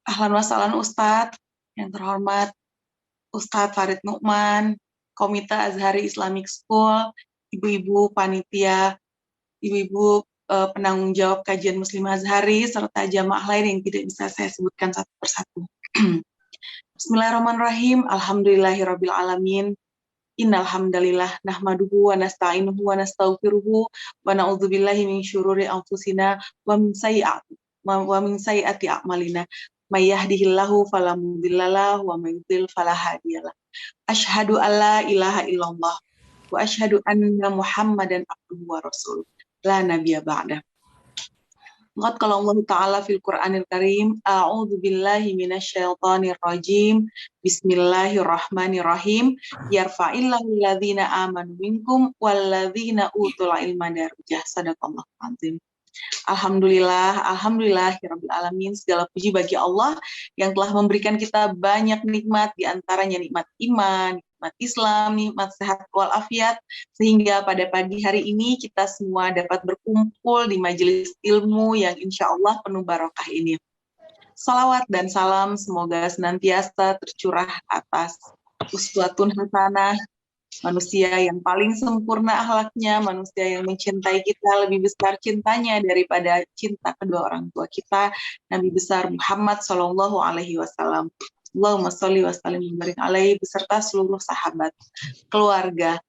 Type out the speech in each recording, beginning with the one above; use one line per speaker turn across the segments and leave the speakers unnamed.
Ahlan wa sahlan Ustadz, yang terhormat Ustadz Farid Nu'man, Komite Azhari Islamic School, ibu-ibu panitia, ibu-ibu penanggung jawab kajian Muslim Azhari, serta jamaah lain yang tidak bisa saya sebutkan satu persatu. Bismillahirrahmanirrahim, alhamdulillahirabbil alamin. Innal hamdalillah nahmaduhu wa nasta'inuhu wa nastaghfiruhu wa na'udzubillahi min syururi anfusina wa min sayyiati a'malina. May yahdihillahu fala mudhillalah wa may yudhlil fala hadiyalah. Asyhadu alla ilaha illallah wa asyhadu anna Muhammadan abduhu wa rasuluh. La nabiyya ba'da. Qad qala Allah Ta'ala fil Qur'anil Karim, a'udzu billahi minasyaitonir rajim. Bismillahirrahmanirrahim. Yarfa'illahu alladzina amanu minkum walladzina utul ilma darajah. Shadaqallahu azim. Alhamdulillahirabbil alamin. Segala puji bagi Allah yang telah memberikan kita banyak nikmat, di antaranya nikmat iman, nikmat Islam, nikmat sehat walafiat, sehingga pada pagi hari ini kita semua dapat berkumpul di majelis ilmu yang insya Allah penuh barokah ini. Salawat dan salam semoga senantiasa tercurah atas uswatun hasanah, manusia yang paling sempurna akhlaknya, manusia yang mencintai kita lebih besar cintanya daripada cinta kedua orang tua kita, Nabi besar Muhammad Shallallahu Alaihi Wasallam. Allahumma sholli wa sallim barik alaihi beserta seluruh sahabat, keluarga,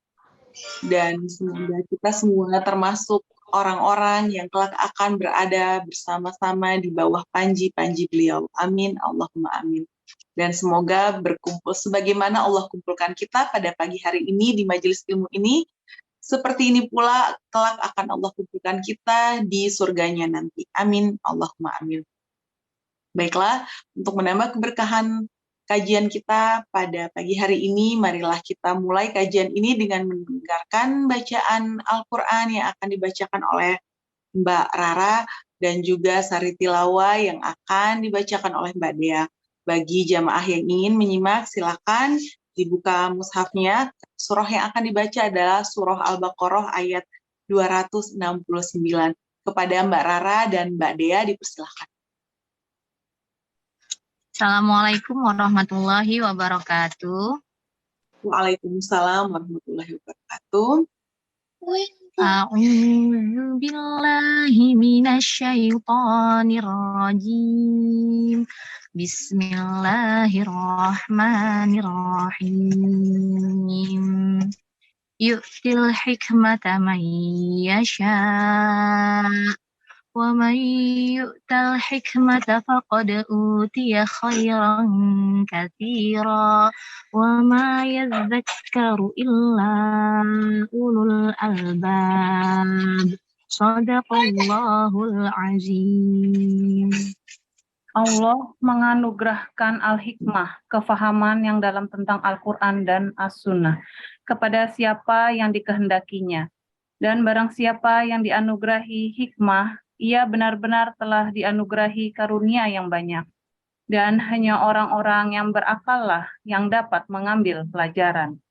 dan semoga kita semua termasuk orang-orang yang kelak akan berada bersama-sama di bawah panji-panji beliau. Amin, Allahumma amin. Dan semoga berkumpul sebagaimana Allah kumpulkan kita pada pagi hari ini di majelis ilmu ini, seperti ini pula kelak akan Allah kumpulkan kita di surganya nanti. Amin, Allahumma amin. Baiklah, untuk menambah keberkahan kajian kita pada pagi hari ini, marilah kita mulai kajian ini dengan mendengarkan bacaan Al-Quran yang akan dibacakan oleh Mbak Rara dan juga sari tilawah yang akan dibacakan oleh Mbak Dea. Bagi jamaah yang ingin menyimak, silakan dibuka mushafnya. Surah yang akan dibaca adalah Surah Al-Baqarah ayat 269. Kepada Mbak Rara dan Mbak Dea dipersilakan.
Assalamualaikum warahmatullahi wabarakatuh.
Waalaikumsalam warahmatullahi wabarakatuh.
A'udzu billahi minasyaitonir rajim. Bismillahirrahmanirrahim. Yu'til hikmata man yasha' wa man yu'tal hikmata faqad utiya khairan katsira wa ma yadhakkaru illa ulul albab. Shadaqallahul azim.
Allah menganugerahkan al-hikmah, kefahaman yang dalam tentang Al-Quran dan As-Sunnah, kepada siapa yang dikehendakinya. Dan barang siapa yang dianugerahi hikmah, ia benar-benar telah dianugerahi karunia yang banyak. Dan hanya orang-orang yang berakal lah yang dapat mengambil pelajaran.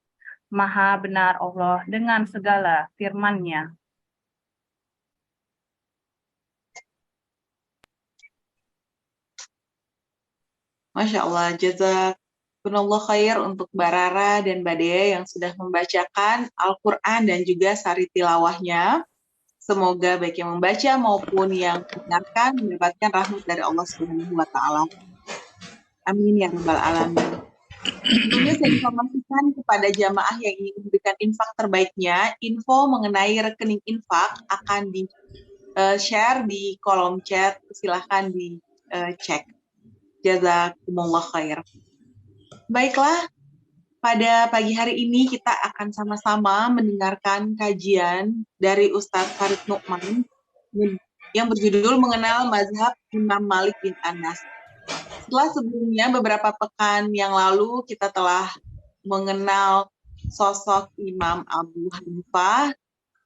Maha benar Allah dengan segala firman-Nya.
Masya Allah, jazakumullah khair untuk Mbak Rara dan Mbak Dea yang sudah membacakan Al-Quran dan juga sari tilawahnya. Semoga baik yang membaca maupun yang mendengarkan mendapatkan rahmat dari Allah Subhanahu wa Ta'ala. Amin ya rabbal alamin. Sebelumnya saya informasikan kepada jamaah yang ingin memberikan infak terbaiknya, info mengenai rekening infak akan di-share di kolom chat, silahkan dicek. Jazakumullah khair. Baiklah, pada pagi hari ini kita akan sama-sama mendengarkan kajian dari Ustadz Farid Nu'man yang berjudul Mengenal Mazhab Imam Malik bin Anas. Setelah sebelumnya beberapa pekan yang lalu kita telah mengenal sosok Imam Abu Hanifah,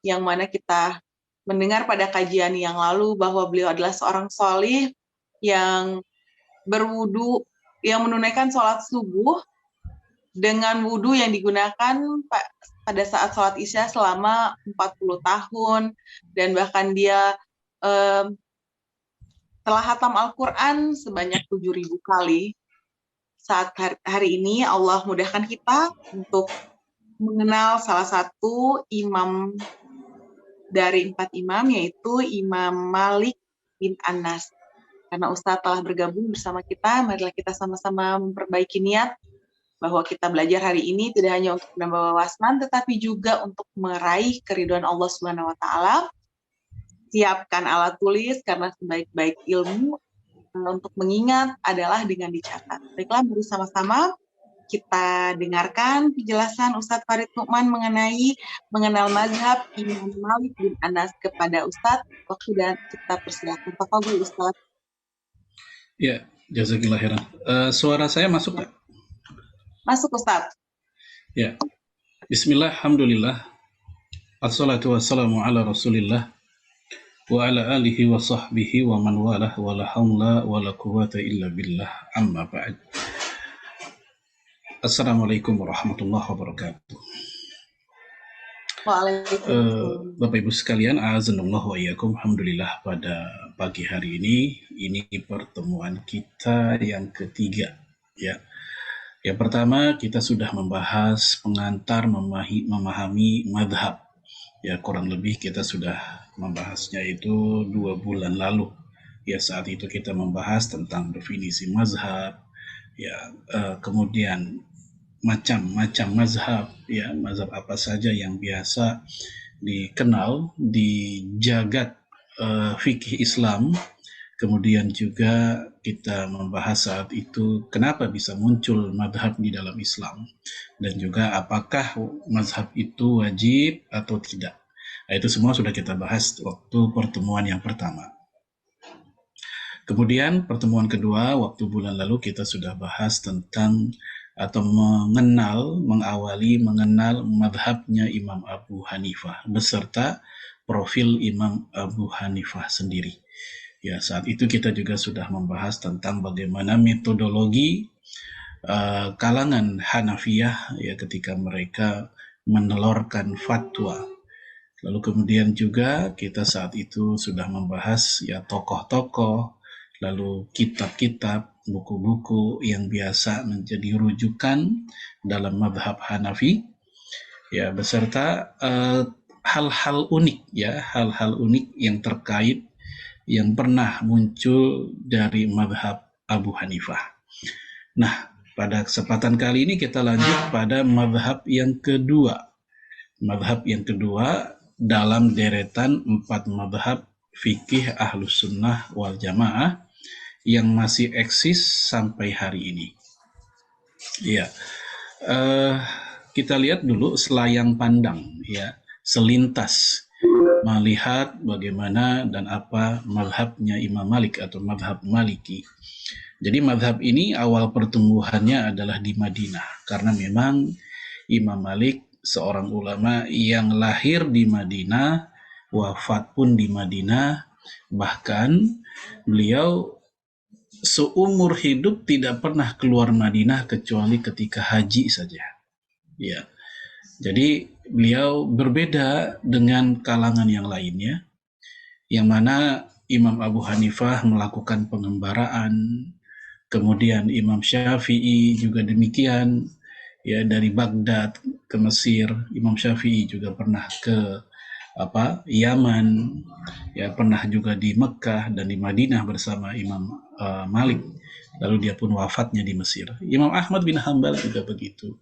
yang mana kita mendengar pada kajian yang lalu bahwa beliau adalah seorang sholih yang berwudu, yang menunaikan sholat subuh dengan wudhu yang digunakan pada saat sholat Isya selama 40 tahun, dan bahkan dia telah hatam Al-Quran sebanyak 7.000 kali. Saat hari ini Allah mudahkan kita untuk mengenal salah satu imam dari 4 imam, yaitu Imam Malik bin Anas. Karena Ustadz telah bergabung bersama kita, marilah kita sama-sama memperbaiki niat bahwa kita belajar hari ini tidak hanya untuk menambah wawasan, tetapi juga untuk meraih keridhaan Allah Subhanahu wa Ta'ala. Siapkan alat tulis, karena sebaik-baik ilmu untuk mengingat adalah dengan dicatat. Baiklah, mari sama-sama kita dengarkan penjelasan Ustadz Farid Nu'man mengenal mazhab Imam Malik bin Anas kepada Ustadz. Waktu dan kita persilakan. Tafadhol Ustadz.
Ya, jazakillah khairan. Suara saya masuk nggak?
Masuk Ustadz.
Ya. Bismillah, alhamdulillah. Assalatu wassalamu ala rasulillah wa ala alihi wa sahbihi wa man walah wa la hawla wa la quwata illa billah, amma ba'd. Assalamualaikum warahmatullahi wabarakatuh.
Waalaikumsalam.
Bapak Ibu sekalian, azanullah wa iyyakum. Alhamdulillah, pada pagi hari ini pertemuan kita yang ketiga, ya. Yang pertama, kita sudah membahas pengantar memahami madhab. Ya, kurang lebih kita sudah membahasnya itu 2 bulan lalu. Ya, saat itu kita membahas tentang definisi mazhab, ya, kemudian macam-macam mazhab, ya, mazhab apa saja yang biasa dikenal di jagat fikih Islam. Kemudian juga kita membahas saat itu kenapa bisa muncul mazhab di dalam Islam, dan juga apakah mazhab itu wajib atau tidak. Nah, itu semua sudah kita bahas waktu pertemuan yang pertama. Kemudian pertemuan kedua waktu bulan lalu kita sudah bahas tentang atau mengenal mazhabnya Imam Abu Hanifah beserta profil Imam Abu Hanifah sendiri. Ya, saat itu kita juga sudah membahas tentang bagaimana metodologi kalangan Hanafiyah, ya, ketika mereka menelurkan fatwa. Lalu kemudian juga kita saat itu sudah membahas, ya, tokoh-tokoh, lalu kitab-kitab, buku-buku yang biasa menjadi rujukan dalam mazhab Hanafi, ya, beserta hal-hal unik, ya, hal-hal unik yang terkait yang pernah muncul dari mazhab Abu Hanifah. Nah, pada kesempatan kali ini kita lanjut pada mazhab yang kedua. Mazhab yang kedua dalam deretan 4 mazhab fikih Ahlus Sunnah wal Jamaah yang masih eksis sampai hari ini. Ya, kita lihat dulu selayang pandang, ya, selintas melihat bagaimana dan apa mazhabnya Imam Malik atau mazhab Maliki. Jadi mazhab ini awal pertumbuhannya adalah di Madinah, karena memang Imam Malik seorang ulama yang lahir di Madinah, wafat pun di Madinah, bahkan beliau seumur hidup tidak pernah keluar Madinah kecuali ketika haji saja. Ya. Jadi beliau berbeda dengan kalangan yang lainnya, yang mana Imam Abu Hanifah melakukan pengembaraan, kemudian Imam Syafi'i juga demikian, ya, dari Baghdad ke Mesir. Imam Syafi'i juga pernah ke Yaman, ya, pernah juga di Mekah dan di Madinah bersama Imam Malik. Lalu dia pun wafatnya di Mesir. Imam Ahmad bin Hanbal juga begitu.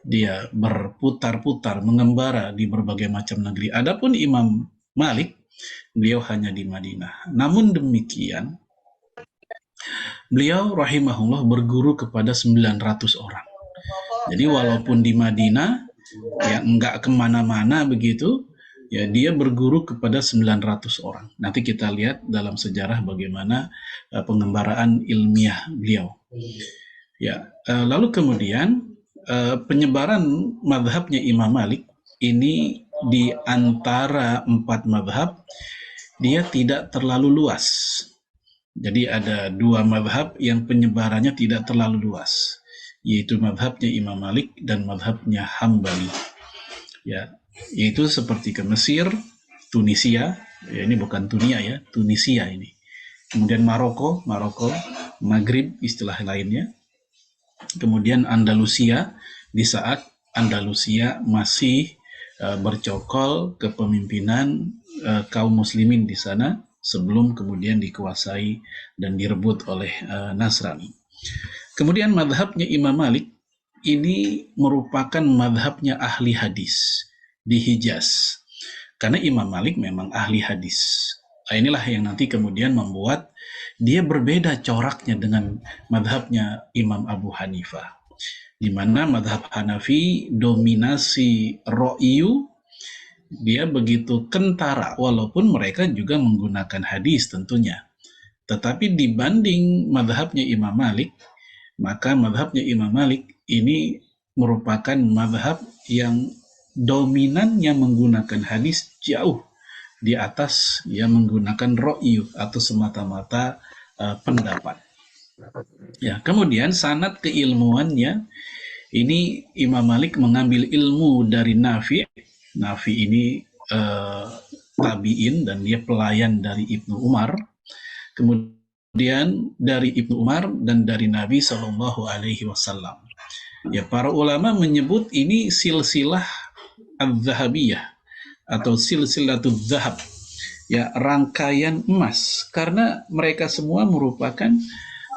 Dia berputar-putar, mengembara di berbagai macam negeri. Adapun Imam Malik, beliau hanya di Madinah. Namun demikian, beliau rahimahullah berguru kepada 900 orang. Jadi walaupun di Madinah, ya, enggak kemana-mana begitu, ya, dia berguru kepada 900 orang. Nanti kita lihat dalam sejarah bagaimana pengembaraan ilmiah beliau. Ya, lalu kemudian penyebaran mazhabnya Imam Malik ini di antara 4 mazhab dia tidak terlalu luas. Jadi ada 2 mazhab yang penyebarannya tidak terlalu luas, yaitu madhabnya Imam Malik dan madhabnya Hambali. Ya, yaitu seperti ke Mesir, Tunisia, ya ini bukan Tunia ya, Tunisia ini. Kemudian Maroko, Maghrib istilah lainnya. Kemudian Andalusia, di saat Andalusia masih bercokol kepemimpinan kaum muslimin di sana sebelum kemudian dikuasai dan direbut oleh Nasrani. Kemudian madhabnya Imam Malik ini merupakan madhabnya ahli hadis di Hijaz. Karena Imam Malik memang ahli hadis. Nah, inilah yang nanti kemudian membuat dia berbeda coraknya dengan madhabnya Imam Abu Hanifah. Di mana madhab Hanafi dominasi ro'iyu, dia begitu kentara, walaupun mereka juga menggunakan hadis tentunya. Tetapi dibanding madhabnya Imam Malik, maka madhabnya Imam Malik ini merupakan madhab yang dominannya menggunakan hadis jauh di atas yang menggunakan ro'yu atau semata-mata pendapat. Ya, kemudian sanad keilmuannya ini Imam Malik mengambil ilmu dari Nafi'. Nafi' ini tabi'in dan dia pelayan dari Ibnu Umar. Kemudian dari Ibnu Umar dan dari Nabi Shallallahu Alaihi Wasallam. Ya, para ulama menyebut ini silsilah al-Zahabiyah atau silsilatul Zahab, ya rangkaian emas, karena mereka semua merupakan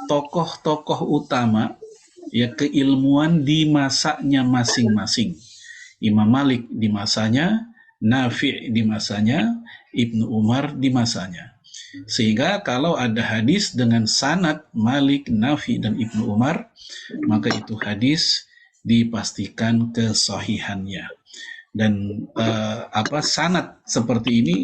tokoh-tokoh utama ya keilmuan di masanya masing-masing. Imam Malik di masanya, Nafi' di masanya, Ibnu Umar di masanya. Sehingga kalau ada hadis dengan sanad Malik, Nafi, dan Ibnu Umar, maka itu hadis dipastikan kesahihannya. Dan sanad seperti ini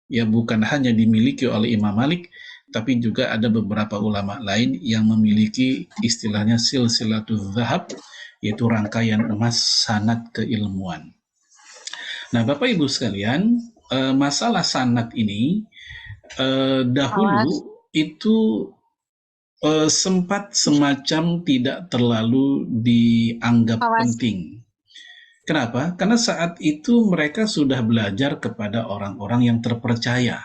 ya bukan hanya dimiliki oleh Imam Malik, tapi juga ada beberapa ulama lain yang memiliki istilahnya silsilatul zahab, yaitu rangkaian emas sanad keilmuan. Nah, Bapak Ibu sekalian, masalah sanad ini dahulu itu sempat semacam tidak terlalu dianggap penting. Kenapa? Karena saat itu mereka sudah belajar kepada orang-orang yang terpercaya.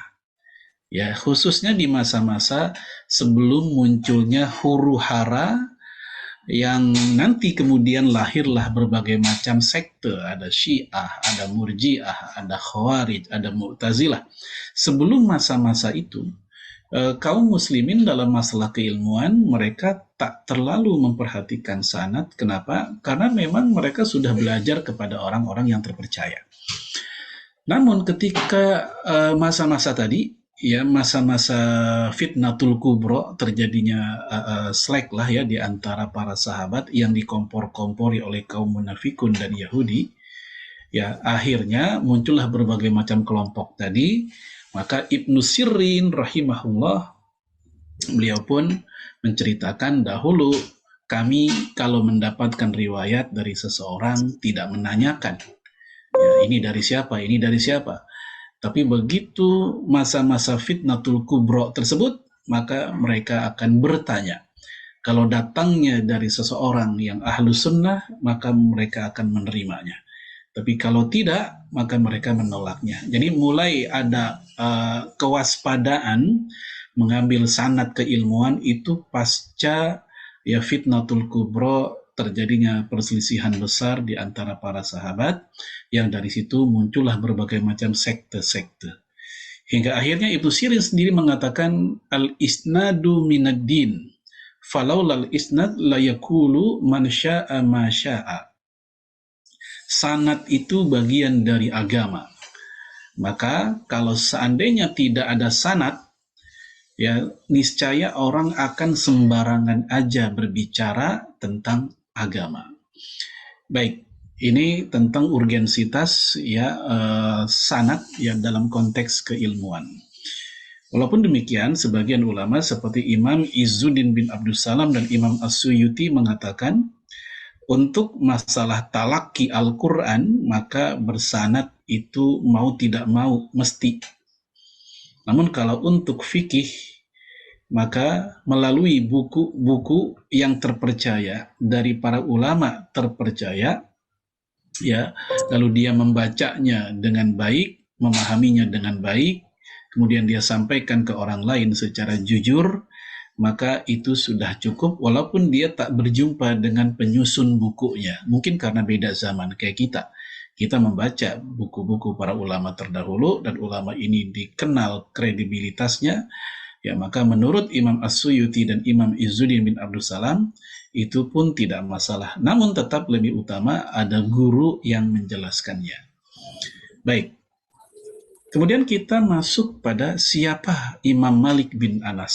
Ya, khususnya di masa-masa sebelum munculnya huru-hara yang nanti kemudian lahirlah berbagai macam sekte, ada Syiah, ada Murji'ah, ada Khawarij, ada Mu'tazilah. Sebelum masa-masa itu, kaum muslimin dalam masalah keilmuan mereka tak terlalu memperhatikan sanad. Kenapa? Karena memang mereka sudah belajar kepada orang-orang yang terpercaya. Namun ketika masa-masa tadi, ya masa-masa fitnatul kubro, terjadinya slack lah ya di antara para sahabat yang dikompor-kompori oleh kaum munafikun dan Yahudi, ya akhirnya muncullah berbagai macam kelompok tadi. Maka Ibnu Sirin rahimahullah, beliau pun menceritakan dahulu kami kalau mendapatkan riwayat dari seseorang tidak menanyakan, ya ini dari siapa, ini dari siapa. Tapi begitu masa-masa fitnatul kubro tersebut, maka mereka akan bertanya. Kalau datangnya dari seseorang yang ahlu sunnah, maka mereka akan menerimanya. Tapi kalau tidak, maka mereka menolaknya. Jadi mulai ada kewaspadaan mengambil sanad keilmuan itu pasca ya fitnatul kubro, terjadinya perselisihan besar di antara para sahabat, yang dari situ muncullah berbagai macam sekte-sekte. Hingga akhirnya Ibnu Sirin sendiri mengatakan al-isnadu minad-din, falaulal isnad la yakulu man syaa ma syaa. Sanad itu bagian dari agama. Maka kalau seandainya tidak ada sanad, ya niscaya orang akan sembarangan aja berbicara tentang agama. Baik, ini tentang urgensitas ya sanad ya dalam konteks keilmuan. Walaupun demikian, sebagian ulama seperti Imam Izzuddin bin Abdussalam dan Imam As-Suyuti mengatakan untuk masalah talaki Al-Quran, maka bersanad itu mau tidak mau mesti. Namun kalau untuk fikih, maka melalui buku-buku yang terpercaya dari para ulama terpercaya, ya, lalu dia membacanya dengan baik, memahaminya dengan baik, kemudian dia sampaikan ke orang lain secara jujur, maka itu sudah cukup walaupun dia tak berjumpa dengan penyusun bukunya. Mungkin karena beda zaman kayak kita. Kita membaca buku-buku para ulama terdahulu dan ulama ini dikenal kredibilitasnya, ya, maka menurut Imam As-Suyuti dan Imam Izzuddin bin Abdul Salam itu pun tidak masalah. Namun tetap lebih utama ada guru yang menjelaskannya. Baik. Kemudian kita masuk pada siapa Imam Malik bin Anas.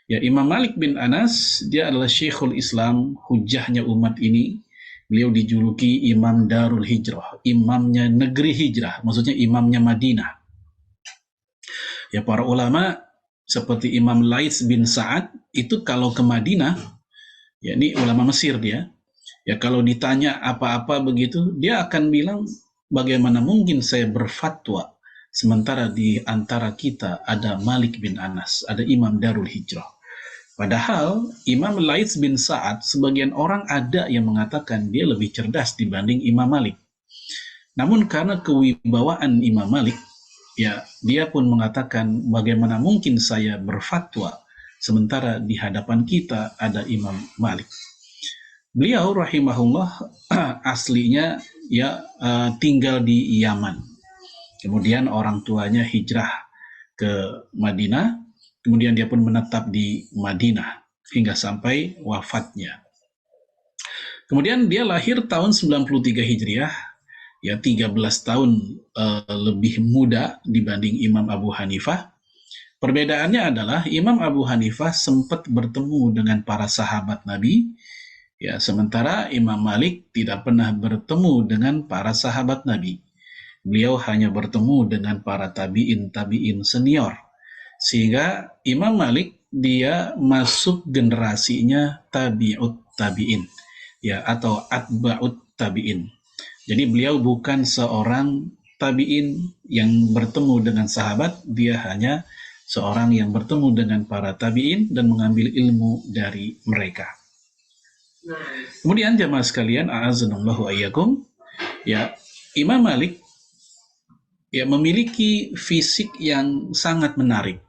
Ya, Imam Malik bin Anas, dia adalah Syekhul Islam, hujahnya umat ini. Beliau dijuluki Imam Darul Hijrah, imamnya negeri hijrah, maksudnya imamnya Madinah. Ya, para ulama seperti Imam Laits bin Sa'ad itu kalau ke Madinah, ya ini ulama Mesir dia, ya kalau ditanya apa-apa begitu, dia akan bilang, bagaimana mungkin saya berfatwa sementara di antara kita ada Malik bin Anas, ada Imam Darul Hijrah. Padahal Imam Laits bin Sa'ad, sebagian orang ada yang mengatakan dia lebih cerdas dibanding Imam Malik. Namun karena kewibawaan Imam Malik, ya dia pun mengatakan bagaimana mungkin saya berfatwa sementara di hadapan kita ada Imam Malik. Beliau rahimahullah aslinya ya tinggal di Yaman. Kemudian orang tuanya hijrah ke Madinah. Kemudian dia pun menetap di Madinah hingga sampai wafatnya. Kemudian dia lahir tahun 93 Hijriah, ya 13 tahun lebih muda dibanding Imam Abu Hanifah. Perbedaannya adalah Imam Abu Hanifah sempat bertemu dengan para sahabat Nabi, ya sementara Imam Malik tidak pernah bertemu dengan para sahabat Nabi. Beliau hanya bertemu dengan para tabi'in senior. Sehingga Imam Malik dia masuk generasinya tabi'ut tabi'in, ya atau atba'ut tabi'in. Jadi beliau bukan seorang tabi'in yang bertemu dengan sahabat, dia hanya seorang yang bertemu dengan para tabi'in dan mengambil ilmu dari mereka. Kemudian jamaah sekalian, a'azanallahu ayyakum, ya Imam Malik ya memiliki fisik yang sangat menarik.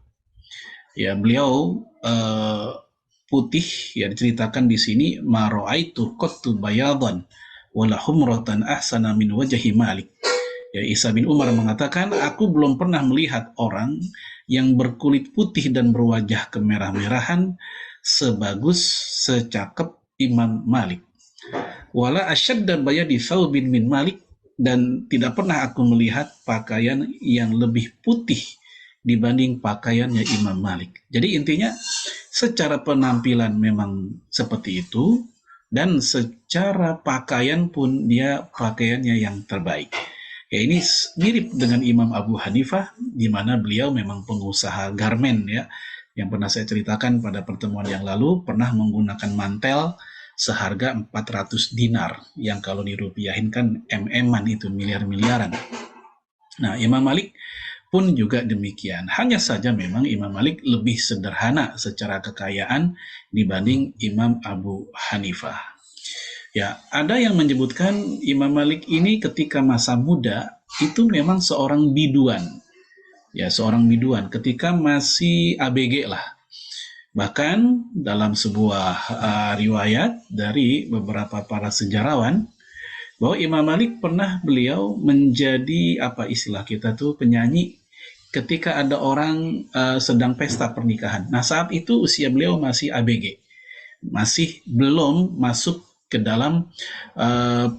Ya, beliau putih, ya diceritakan di sini ma ra'aitu qattu bayadan wala humratan ahsana min wajhi Malik. Ya, Isa bin Umar mengatakan, aku belum pernah melihat orang yang berkulit putih dan berwajah kemerah-merahan sebagus, secakep Imam Malik. Wala asyadda bayadi thawbin min Malik, dan tidak pernah aku melihat pakaian yang lebih putih dibanding pakaiannya Imam Malik. Jadi intinya secara penampilan memang seperti itu, dan secara pakaian pun dia pakaiannya yang terbaik. Ya, ini mirip dengan Imam Abu Hanifah, di mana beliau memang pengusaha garmen, ya, yang pernah saya ceritakan pada pertemuan yang lalu, pernah menggunakan mantel seharga 400 dinar, yang kalau dirupiahin kan MM-an itu, miliar-miliaran. Nah, Imam Malik pun juga demikian. Hanya saja memang Imam Malik lebih sederhana secara kekayaan dibanding Imam Abu Hanifah. Ya, ada yang menyebutkan Imam Malik ini ketika masa muda itu memang seorang biduan. Ya, seorang biduan ketika masih ABG lah. Bahkan dalam sebuah riwayat dari beberapa para sejarawan bahwa Imam Malik pernah beliau menjadi apa istilah kita tuh penyanyi ketika ada orang sedang pesta pernikahan. Nah, saat itu usia beliau masih ABG, masih belum masuk ke dalam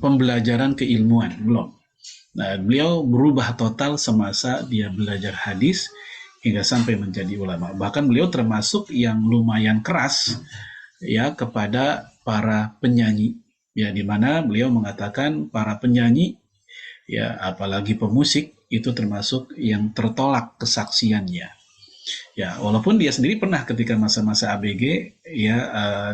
pembelajaran keilmuan, belum. Nah, beliau berubah total semasa dia belajar hadis hingga sampai menjadi ulama. Bahkan beliau termasuk yang lumayan keras ya kepada para penyanyi. Ya, di mana beliau mengatakan para penyanyi, ya apalagi pemusik, itu termasuk yang tertolak kesaksiannya. Ya, walaupun dia sendiri pernah ketika masa-masa ABG, ya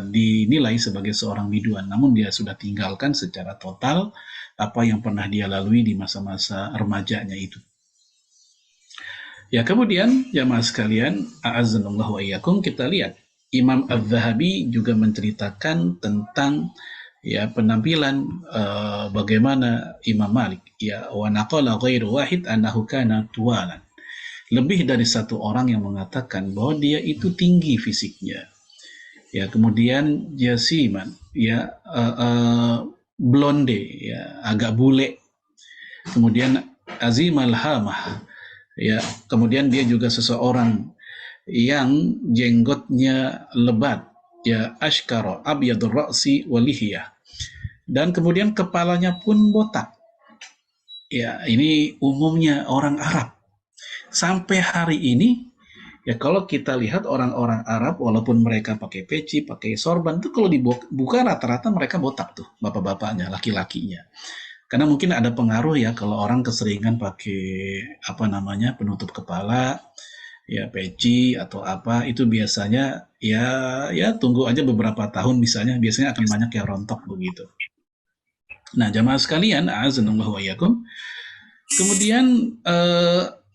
dinilai sebagai seorang biduan, namun dia sudah tinggalkan secara total apa yang pernah dia lalui di masa-masa remajanya itu. Ya, kemudian jamaah sekalian, a'azzanallahu wa iyyakum, kita lihat Imam Az-Zahabi juga menceritakan tentang ya penampilan bagaimana Imam Malik. Ya, wa naqala ghairu wahid annahu kana tuwalan. Lebih dari satu orang yang mengatakan bahwa dia itu tinggi fisiknya. Ya, kemudian jasiman, ya blonde, ya agak bule. Kemudian azim al-hamah, ya kemudian dia juga seseorang yang jenggotnya lebat, ya ashkara abyadur ra'si walihiyah, dan kemudian kepalanya pun botak. Ya, ini umumnya orang Arab. Sampai hari ini, ya kalau kita lihat orang-orang Arab, walaupun mereka pakai peci, pakai sorban, itu kalau dibuka rata-rata mereka botak tuh, bapak-bapaknya, laki-lakinya. Karena mungkin ada pengaruh ya kalau orang keseringan pakai penutup kepala, ya peci atau apa, itu biasanya ya tunggu aja beberapa tahun biasanya akan banyak yang rontok begitu. Nah, jamaah sekalian, a'azzanallahu wa iyyakum. Kemudian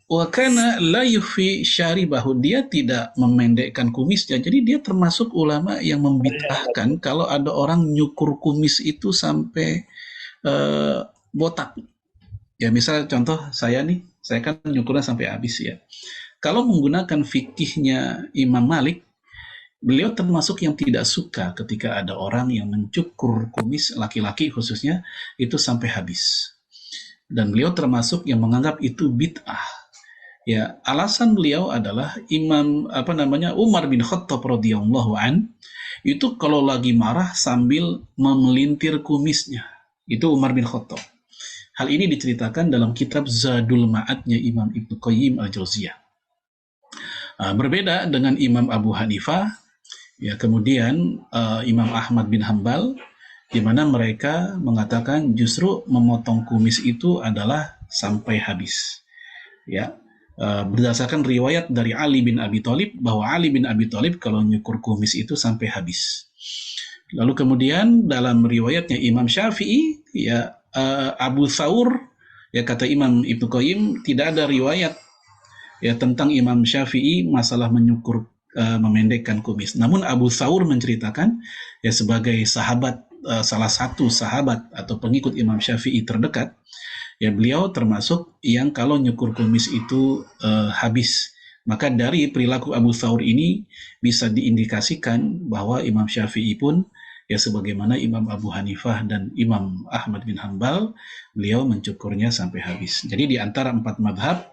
wa kana la yufi syaribahu, dia tidak memendekkan kumisnya. Jadi dia termasuk ulama yang membid'ahkan kalau ada orang nyukur kumis itu sampai botak. Ya, misal contoh saya kan nyukurnya sampai habis ya. Kalau menggunakan fikihnya Imam Malik, beliau termasuk yang tidak suka ketika ada orang yang mencukur kumis laki-laki khususnya itu sampai habis. Dan beliau termasuk yang menganggap itu bid'ah. Ya, alasan beliau adalah Umar bin Khattab radhiyallahu an itu kalau lagi marah sambil memelintir kumisnya. Itu Umar bin Khattab. Hal ini diceritakan dalam kitab Zadul Ma'adnya Imam Ibnu Qayyim al-Jauziyah. Berbeda dengan Imam Abu Hanifah, ya kemudian Imam Ahmad bin Hambal, di mana mereka mengatakan justru memotong kumis itu adalah sampai habis. Ya, berdasarkan riwayat dari Ali bin Abi Thalib bahwa Ali bin Abi Thalib kalau nyukur kumis itu sampai habis. Lalu kemudian dalam riwayatnya Imam Syafi'i, ya Abu Thawr, ya kata Imam Ibnu Qayyim tidak ada riwayat ya tentang Imam Syafi'i masalah menyukur memendekkan kumis. Namun Abu Thawr menceritakan ya sebagai sahabat, salah satu sahabat atau pengikut Imam Syafi'i terdekat, ya beliau termasuk yang kalau nyukur kumis itu habis. Maka dari perilaku Abu Thawr ini bisa diindikasikan bahwa Imam Syafi'i pun ya sebagaimana Imam Abu Hanifah dan Imam Ahmad bin Hambal, beliau mencukurnya sampai habis. Jadi di antara 4 madhab,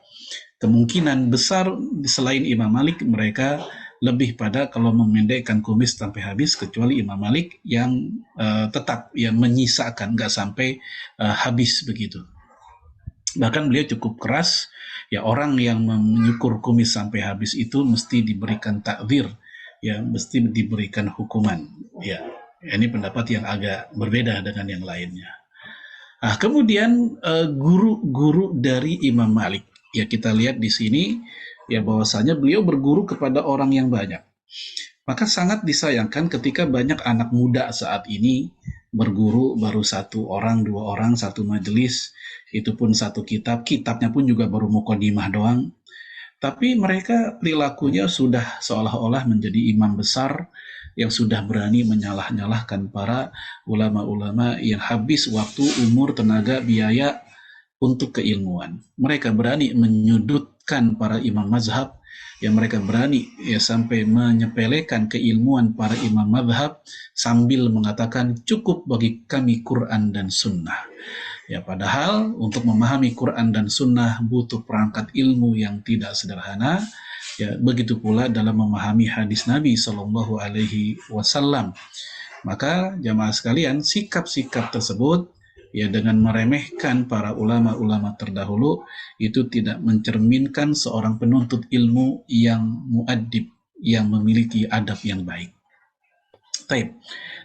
kemungkinan besar selain Imam Malik mereka lebih pada kalau memendekkan kumis sampai habis, kecuali Imam Malik yang tetap yang menyisakan nggak sampai habis begitu. Bahkan beliau cukup keras, ya orang yang menyukur kumis sampai habis itu mesti diberikan takzir, ya mesti diberikan hukuman. Ya, ini pendapat yang agak berbeda dengan yang lainnya. Nah, kemudian guru-guru dari Imam Malik, ya kita lihat di sini ya bahwasanya beliau berguru kepada orang yang banyak. Maka sangat disayangkan ketika banyak anak muda saat ini berguru baru 1 orang, 2 orang, 1 majelis, itu pun 1 kitab, kitabnya pun juga baru muqaddimah doang. Tapi mereka perilakunya sudah seolah-olah menjadi imam besar yang sudah berani menyalah-nyalahkan para ulama-ulama yang habis waktu, umur, tenaga, biaya untuk keilmuan. Mereka berani menyudutkan para imam mazhab, yang mereka berani ya sampai menyepelekan keilmuan para imam mazhab sambil mengatakan cukup bagi kami Quran dan Sunnah. Ya, padahal untuk memahami Quran dan Sunnah butuh perangkat ilmu yang tidak sederhana. Ya, begitu pula dalam memahami hadis Nabi Shallallahu Alaihi Wasallam. Maka jamaah sekalian, sikap-sikap tersebut ya dengan meremehkan para ulama-ulama terdahulu itu tidak mencerminkan seorang penuntut ilmu yang muaddib, yang memiliki adab yang baik. Baik.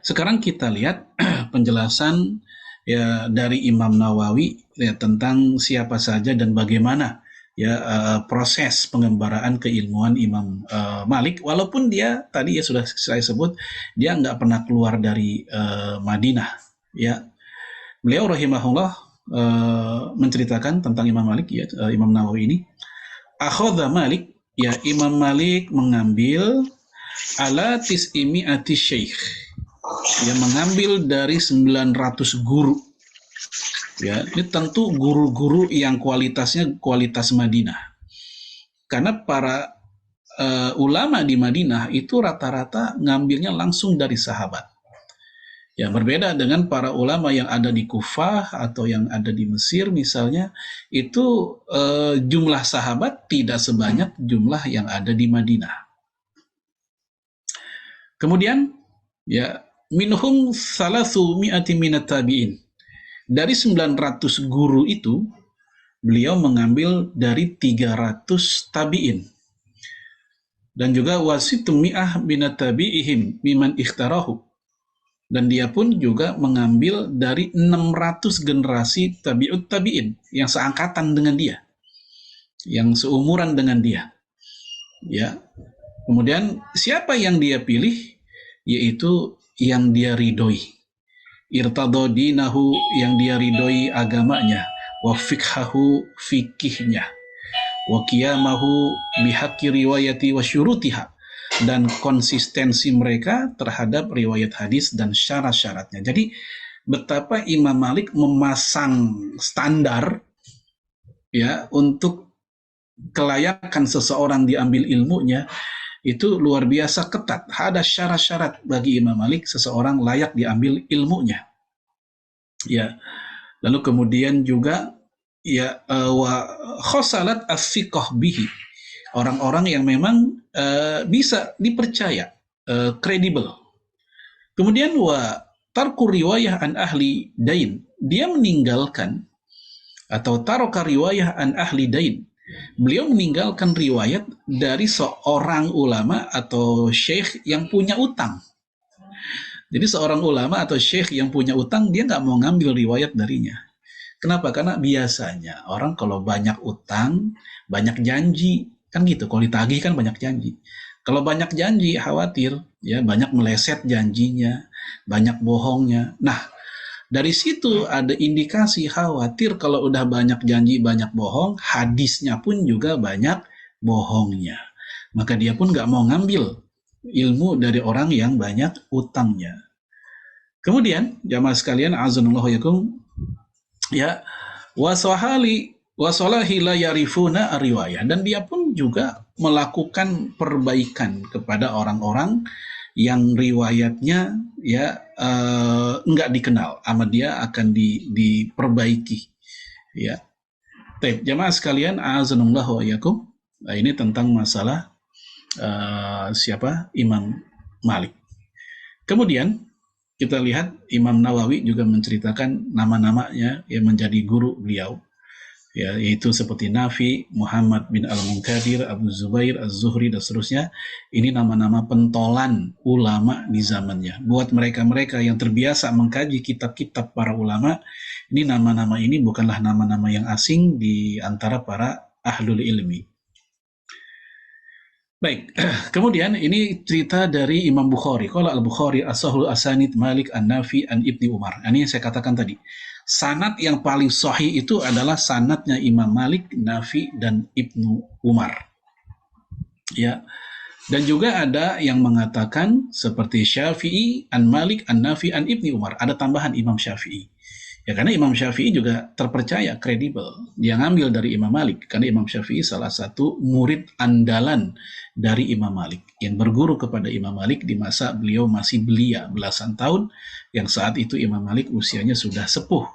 Sekarang kita lihat penjelasan ya dari Imam Nawawi ya tentang siapa saja dan bagaimana ya proses pengembaraan keilmuan Imam Malik, walaupun dia tadi ya sudah saya sebut dia nggak pernah keluar dari Madinah ya. Beliau rahimahullah menceritakan tentang Imam Malik ya, Imam Nawawi ini, akhadha Malik, ya Imam Malik mengambil ala tis'imi'ati syekh, ya mengambil dari 900 guru. Ya, ini tentu guru-guru yang kualitasnya kualitas Madinah. Karena para ulama di Madinah itu rata-rata ngambilnya langsung dari sahabat. Ya, berbeda dengan para ulama yang ada di Kufah atau yang ada di Mesir misalnya, itu jumlah sahabat tidak sebanyak jumlah yang ada di Madinah. Kemudian, ya, minhum salasu mi'ati minat tabi'in. Dari 900 guru itu, beliau mengambil dari 300 tabi'in. Dan juga wasitu mi'ah minat tabi'ihim miman ikhtarahu. Dan dia pun juga mengambil dari 600 generasi tabi'ut tabi'in yang seangkatan dengan dia, yang seumuran dengan dia. Ya. Kemudian siapa yang dia pilih? Yaitu yang dia ridhoi. Irtadho dinahu, yang dia ridhoi agamanya, wa fikhahu, fikihnya, wa qiyamahu bihaqqi riwayati wa syurutiha, dan konsistensi mereka terhadap riwayat hadis dan syarat-syaratnya. Jadi betapa Imam Malik memasang standar, ya, untuk kelayakan seseorang diambil ilmunya itu luar biasa ketat. Ada syarat-syarat bagi Imam Malik seseorang layak diambil ilmunya. Ya. Lalu kemudian juga, ya, wa khosalat as-siqah bihi. Orang-orang yang memang bisa dipercaya, kredibel. Kemudian wa tarku riwayah an ahli dain. Dia meninggalkan atau taroka riwayah an ahli dain. Beliau meninggalkan riwayat dari seorang ulama atau syekh yang punya utang. Jadi seorang ulama atau syekh yang punya utang, dia nggak mau ngambil riwayat darinya. Kenapa? Karena biasanya orang kalau banyak utang, banyak janji. Kan gitu, kalau ditagih kan banyak janji. Kalau banyak janji, khawatir, ya, banyak meleset janjinya, banyak bohongnya. Nah, dari situ ada indikasi khawatir kalau udah banyak janji, banyak bohong, hadisnya pun juga banyak bohongnya. Maka dia pun nggak mau ngambil ilmu dari orang yang banyak utangnya. Kemudian, jamaah sekalian, azanullahu yakum, ya, wasolahi la yarifuna riwayah, dan dia pun juga melakukan perbaikan kepada orang-orang yang riwayatnya, ya, enggak dikenal, sama dia akan diperbaiki, ya. Baik, jamaah sekalian, azanullahu yakum. Nah, ini tentang masalah siapa? Imam Malik. Kemudian kita lihat Imam Nawawi juga menceritakan nama-namanya yang menjadi guru beliau, ya, yaitu seperti Nafi, Muhammad bin Al-Munkadir, Abu Zubair, Az-Zuhri, dan seterusnya. Ini nama-nama pentolan ulama di zamannya. Buat mereka-mereka yang terbiasa mengkaji kitab-kitab para ulama, ini nama-nama ini bukanlah nama-nama yang asing di antara para ahlul ilmi. Baik, kemudian ini cerita dari Imam Bukhari. Qala Al-Bukhari as-sahlu asanid Malik an-Nafi an Ibni Umar. Ini yang saya katakan tadi. Sanad yang paling sahih itu adalah sanadnya Imam Malik, Nafi, dan Ibnu Umar. Ya. Dan juga ada yang mengatakan seperti Syafi'i an Malik an Nafi an Ibni Umar. Ada tambahan Imam Syafi'i. Ya, karena Imam Syafi'i juga terpercaya, kredibel. Dia ngambil dari Imam Malik, karena Imam Syafi'i salah satu murid andalan dari Imam Malik, yang berguru kepada Imam Malik di masa beliau masih belia belasan tahun, yang saat itu Imam Malik usianya sudah sepuh.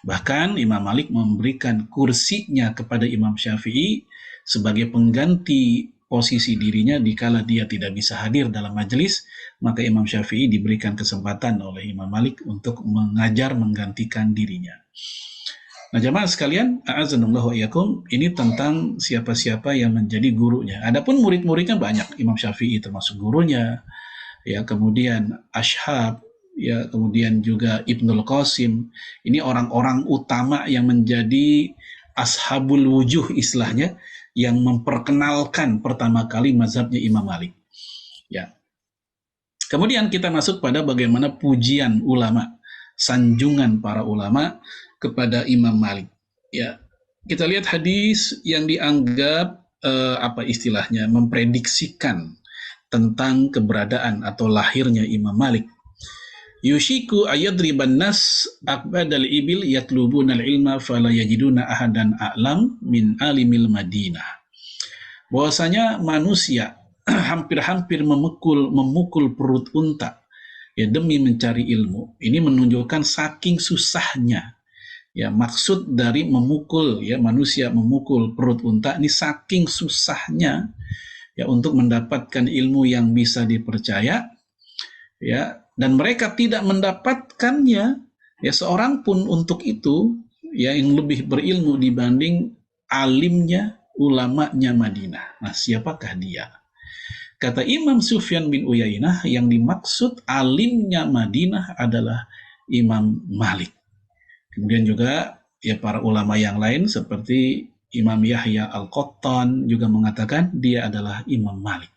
Bahkan Imam Malik memberikan kursinya kepada Imam Syafi'i sebagai pengganti posisi dirinya dikala dia tidak bisa hadir dalam majelis, maka Imam Syafi'i diberikan kesempatan oleh Imam Malik untuk mengajar menggantikan dirinya. Nah, jamaah sekalian, a'azanallahu wa iyyakum, ini tentang siapa-siapa yang menjadi gurunya. Adapun murid-muridnya banyak, Imam Syafi'i termasuk gurunya, ya, kemudian Ashab, ya, kemudian juga Ibnul Qasim. Ini orang-orang utama yang menjadi ashabul wujuh istilahnya, yang memperkenalkan pertama kali mazhabnya Imam Malik. Ya. Kemudian kita masuk pada bagaimana pujian ulama, sanjungan para ulama kepada Imam Malik. Ya. Kita lihat hadis yang dianggap apa istilahnya, memprediksikan tentang keberadaan atau lahirnya Imam Malik. Yushiku ayadriban nas akbadal ibil yatlubuna al-ilma fala yajiduna ahadan a'lam min alimil Madinah. Bahwasanya manusia hampir-hampir memukul perut unta ya demi mencari ilmu. Ini menunjukkan saking susahnya. Ya, maksud dari memukul ya manusia memukul perut unta ini saking susahnya ya untuk mendapatkan ilmu yang bisa dipercaya ya, dan mereka tidak mendapatkannya ya seorang pun untuk itu ya yang lebih berilmu dibanding alimnya ulamanya Madinah. Nah, siapakah dia? Kata Imam Sufyan bin Uyainah, yang dimaksud alimnya Madinah adalah Imam Malik. Kemudian juga ya para ulama yang lain seperti Imam Yahya Al-Qattan juga mengatakan dia adalah Imam Malik.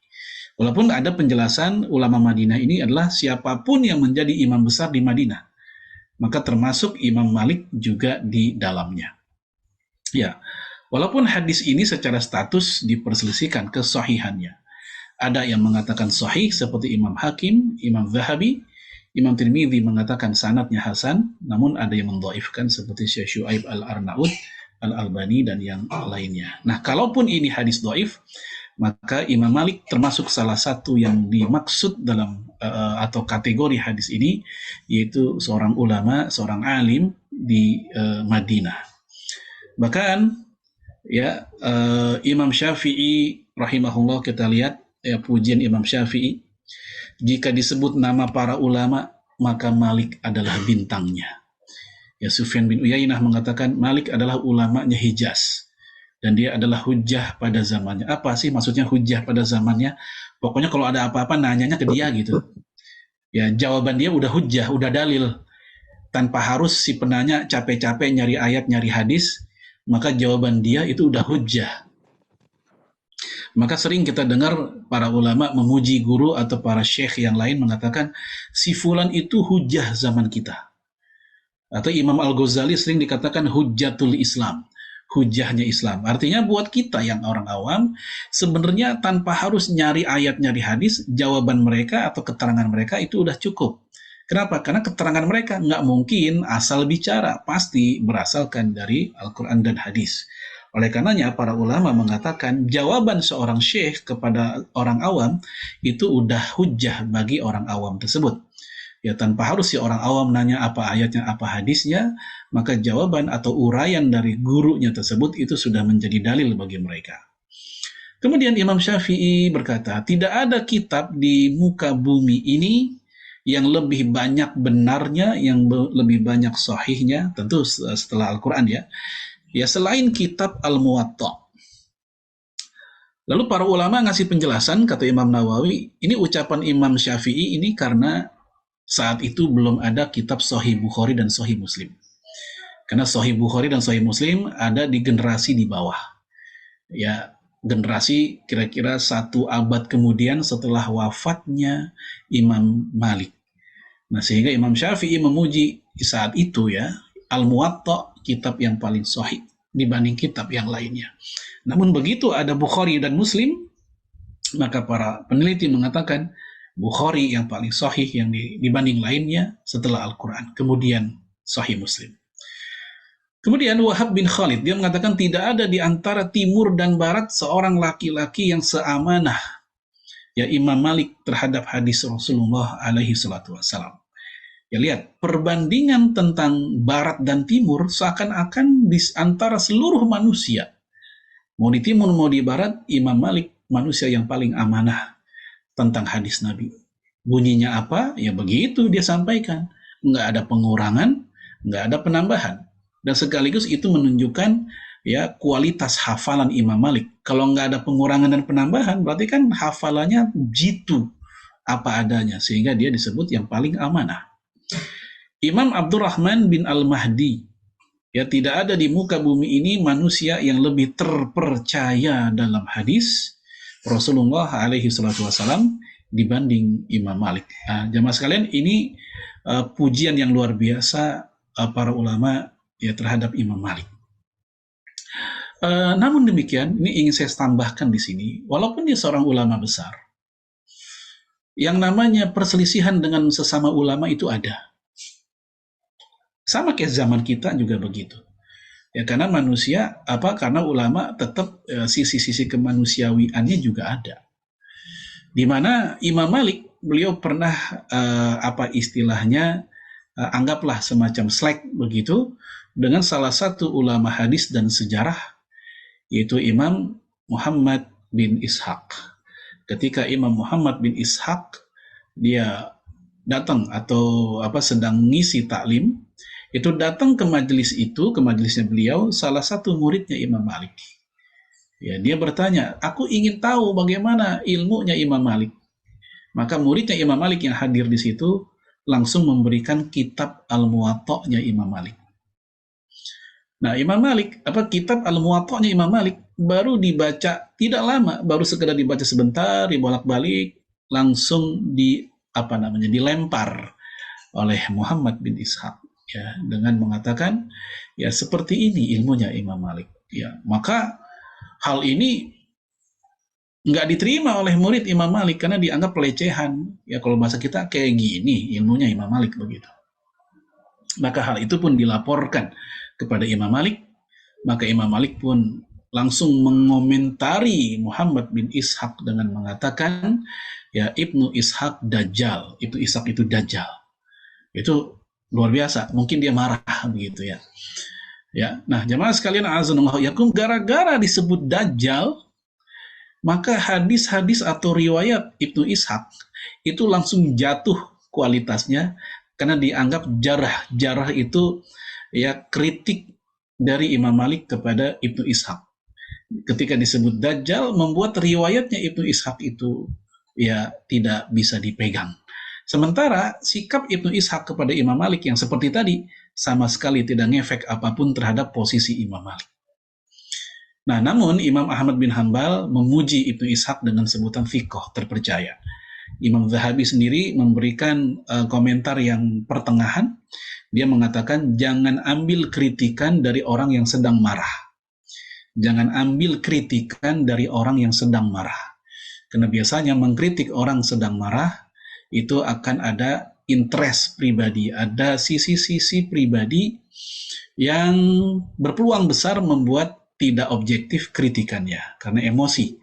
Walaupun ada penjelasan ulama Madinah ini adalah siapapun yang menjadi imam besar di Madinah, maka termasuk Imam Malik juga di dalamnya. Ya, walaupun hadis ini secara status diperselisihkan kesahihannya. Ada yang mengatakan sahih seperti Imam Hakim, Imam Zahabi, Imam Tirmidzi mengatakan sanadnya hasan, namun ada yang mendhaifkan seperti Syekh Syuaib Al-Arnaud, Al-Albani dan yang lainnya. Nah, kalaupun ini hadis dhaif, maka Imam Malik termasuk salah satu yang dimaksud dalam atau kategori hadis ini, yaitu seorang ulama, seorang alim di Madinah. Bahkan ya Imam Syafi'i rahimahullah, kita lihat ya pujian Imam Syafi'i, jika disebut nama para ulama maka Malik adalah bintangnya. Ya, Sufyan bin Uyainah mengatakan Malik adalah ulamanya Hijaz dan dia adalah hujjah pada zamannya. Apa sih maksudnya hujjah pada zamannya? Pokoknya kalau ada apa-apa nanyanya ke dia gitu. Ya, jawaban dia udah hujjah, udah dalil. Tanpa harus si penanya capek-capek nyari ayat, nyari hadis, maka jawaban dia itu udah hujjah. Maka sering kita dengar para ulama memuji guru atau para syekh yang lain mengatakan si fulan itu hujjah zaman kita. Atau Imam Al-Ghazali sering dikatakan hujjatul Islam, hujjahnya Islam. Artinya buat kita yang orang awam, sebenarnya tanpa harus nyari ayat, nyari hadis, jawaban mereka atau keterangan mereka itu udah cukup. Kenapa? Karena keterangan mereka nggak mungkin asal bicara, pasti berasalkan dari Al-Quran dan hadis. Oleh karenanya para ulama mengatakan jawaban seorang syekh kepada orang awam itu udah hujjah bagi orang awam tersebut. Ya, tanpa harus si orang awam nanya apa ayatnya, apa hadisnya, maka jawaban atau uraian dari gurunya tersebut itu sudah menjadi dalil bagi mereka. Kemudian Imam Syafi'i berkata, tidak ada kitab di muka bumi ini yang lebih banyak benarnya, yang lebih banyak sahihnya, tentu setelah Al-Quran ya selain kitab Al-Muwatta. Lalu para ulama ngasih penjelasan, kata Imam Nawawi, ini ucapan Imam Syafi'i ini karena saat itu belum ada kitab Sahih Bukhari dan Sahih Muslim. Karena Sahih Bukhari dan Sahih Muslim ada di generasi di bawah. Ya, generasi kira-kira 1 abad kemudian setelah wafatnya Imam Malik. Nah, sehingga Imam Syafi'i memuji saat itu ya, Al-Muwatta kitab yang paling sahih dibanding kitab yang lainnya. Namun begitu ada Bukhari dan Muslim, maka para peneliti mengatakan Bukhari yang paling sahih yang dibanding lainnya setelah Al-Quran, kemudian Sahih Muslim. Kemudian Wahab bin Khalid, dia mengatakan tidak ada di antara timur dan barat seorang laki-laki yang seamanah ya Imam Malik terhadap hadis Rasulullah alaihi salatu wassalam. Ya, lihat, perbandingan tentang barat dan timur seakan-akan di antara seluruh manusia. Mau di timur, mau di barat, Imam Malik manusia yang paling amanah tentang hadis Nabi. Bunyinya apa? Ya begitu dia sampaikan. Nggak ada pengurangan, nggak ada penambahan. Dan sekaligus itu menunjukkan ya kualitas hafalan Imam Malik. Kalau nggak ada pengurangan dan penambahan, berarti kan hafalannya jitu apa adanya. Sehingga dia disebut yang paling amanah. Imam Abdurrahman bin Al-Mahdi, ya tidak ada di muka bumi ini manusia yang lebih terpercaya dalam hadis Rasulullah alaihi salatu wassalam dibanding Imam Malik. Nah, jamaah sekalian, ini pujian yang luar biasa para ulama ya terhadap Imam Malik. Namun demikian, ini ingin saya tambahkan di sini, walaupun dia seorang ulama besar, yang namanya perselisihan dengan sesama ulama itu ada. Sama kayak zaman kita juga begitu. Ya karena manusia karena ulama tetap sisi-sisi kemanusiawiannya juga ada. Di mana Imam Malik beliau pernah istilahnya anggaplah semacam slack begitu dengan salah satu ulama hadis dan sejarah yaitu Imam Muhammad bin Ishaq. Ketika Imam Muhammad bin Ishaq dia datang atau sedang ngisi taklim, itu datang ke majelisnya beliau, salah satu muridnya Imam Malik. Ya, dia bertanya, aku ingin tahu bagaimana ilmunya Imam Malik. Maka muridnya Imam Malik yang hadir di situ langsung memberikan kitab Al-Muwatta'nya Imam Malik. Nah, Imam Malik, kitab Al-Muwatta'nya Imam Malik baru dibaca tidak lama, baru sekedar dibaca sebentar, dibolak-balik, langsung dilempar oleh Muhammad bin Ishaq. Ya, dengan mengatakan ya seperti ini ilmunya Imam Malik. Ya, maka hal ini nggak diterima oleh murid Imam Malik karena dianggap pelecehan. Ya kalau bahasa kita kayak gini ilmunya Imam Malik begitu. Maka hal itu pun dilaporkan kepada Imam Malik. Maka Imam Malik pun langsung mengomentari Muhammad bin Ishaq dengan mengatakan ya Ibnu Ishaq Dajjal. Itu Ishaq itu Dajjal. Itu luar biasa, mungkin dia marah begitu ya. Ya, nah jamaah sekalian azanallahu yakum, gara-gara disebut Dajjal, maka hadis-hadis atau riwayat Ibnu Ishaq itu langsung jatuh kualitasnya karena dianggap jarah itu ya kritik dari Imam Malik kepada Ibnu Ishaq. Ketika disebut Dajjal membuat riwayatnya Ibnu Ishaq itu ya tidak bisa dipegang. Sementara sikap Ibnu Ishaq kepada Imam Malik yang seperti tadi sama sekali tidak ngefek apapun terhadap posisi Imam Malik. Nah, namun Imam Ahmad bin Hanbal memuji Ibnu Ishaq dengan sebutan thiqah, terpercaya. Imam Zahabi sendiri memberikan komentar yang pertengahan. Dia mengatakan jangan ambil kritikan dari orang yang sedang marah. Jangan ambil kritikan dari orang yang sedang marah. Karena biasanya mengkritik orang sedang marah itu akan ada interest pribadi, ada sisi-sisi pribadi yang berpeluang besar membuat tidak objektif kritikannya karena emosi.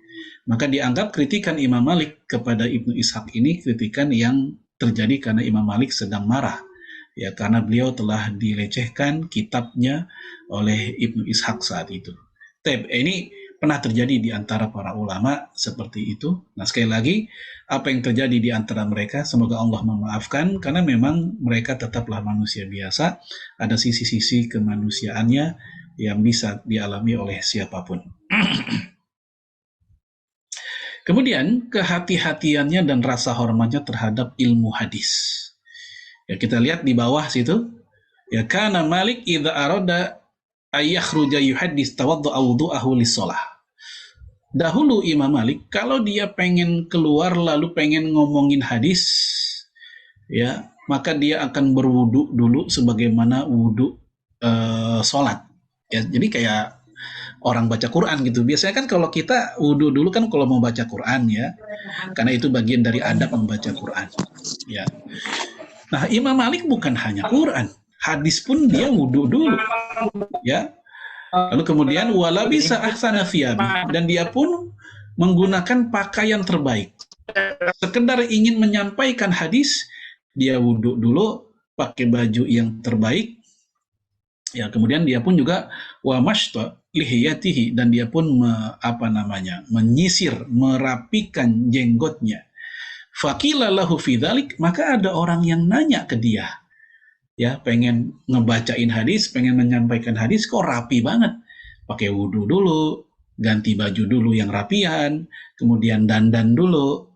Maka dianggap kritikan Imam Malik kepada Ibnu Ishaq ini kritikan yang terjadi karena Imam Malik sedang marah. Ya, karena beliau telah dilecehkan kitabnya oleh Ibnu Ishaq saat itu. Ini pernah terjadi di antara para ulama seperti itu. Nah, sekali lagi, apa yang terjadi di antara mereka, semoga Allah memaafkan, karena memang mereka tetaplah manusia biasa, ada sisi-sisi kemanusiaannya yang bisa dialami oleh siapapun. Kemudian, kehati-hatiannya dan rasa hormatnya terhadap ilmu hadis. Ya, kita lihat di bawah situ, ya kana Malik idza arada ayakhruja yuhaddis tawaddu'a wudu'ahu lis-shalah. Dahulu Imam Malik kalau dia pengen keluar lalu pengen ngomongin hadis, ya maka dia akan berwudu dulu sebagaimana wudu sholat. Ya, jadi kayak orang baca Quran gitu. Biasanya kan kalau kita wudu dulu kan kalau mau baca Quran ya, karena itu bagian dari adab membaca Quran. Ya. Nah Imam Malik bukan hanya Quran, hadis pun dia wudu dulu, ya. Lalu kemudian wala bisa ahsana thiyabi, dan dia pun menggunakan pakaian terbaik. Sekedar ingin menyampaikan hadis, dia wudhu dulu pakai baju yang terbaik. Ya, kemudian dia pun juga wa mashta lihiyatihi, dan dia pun menyisir, merapikan jenggotnya. Faqila lahu fi dzalik, maka ada orang yang nanya ke dia. Ya, pengen ngebacain hadis, pengen menyampaikan hadis, kok rapi banget. Pakai wudhu dulu, ganti baju dulu yang rapian, kemudian dandan dulu.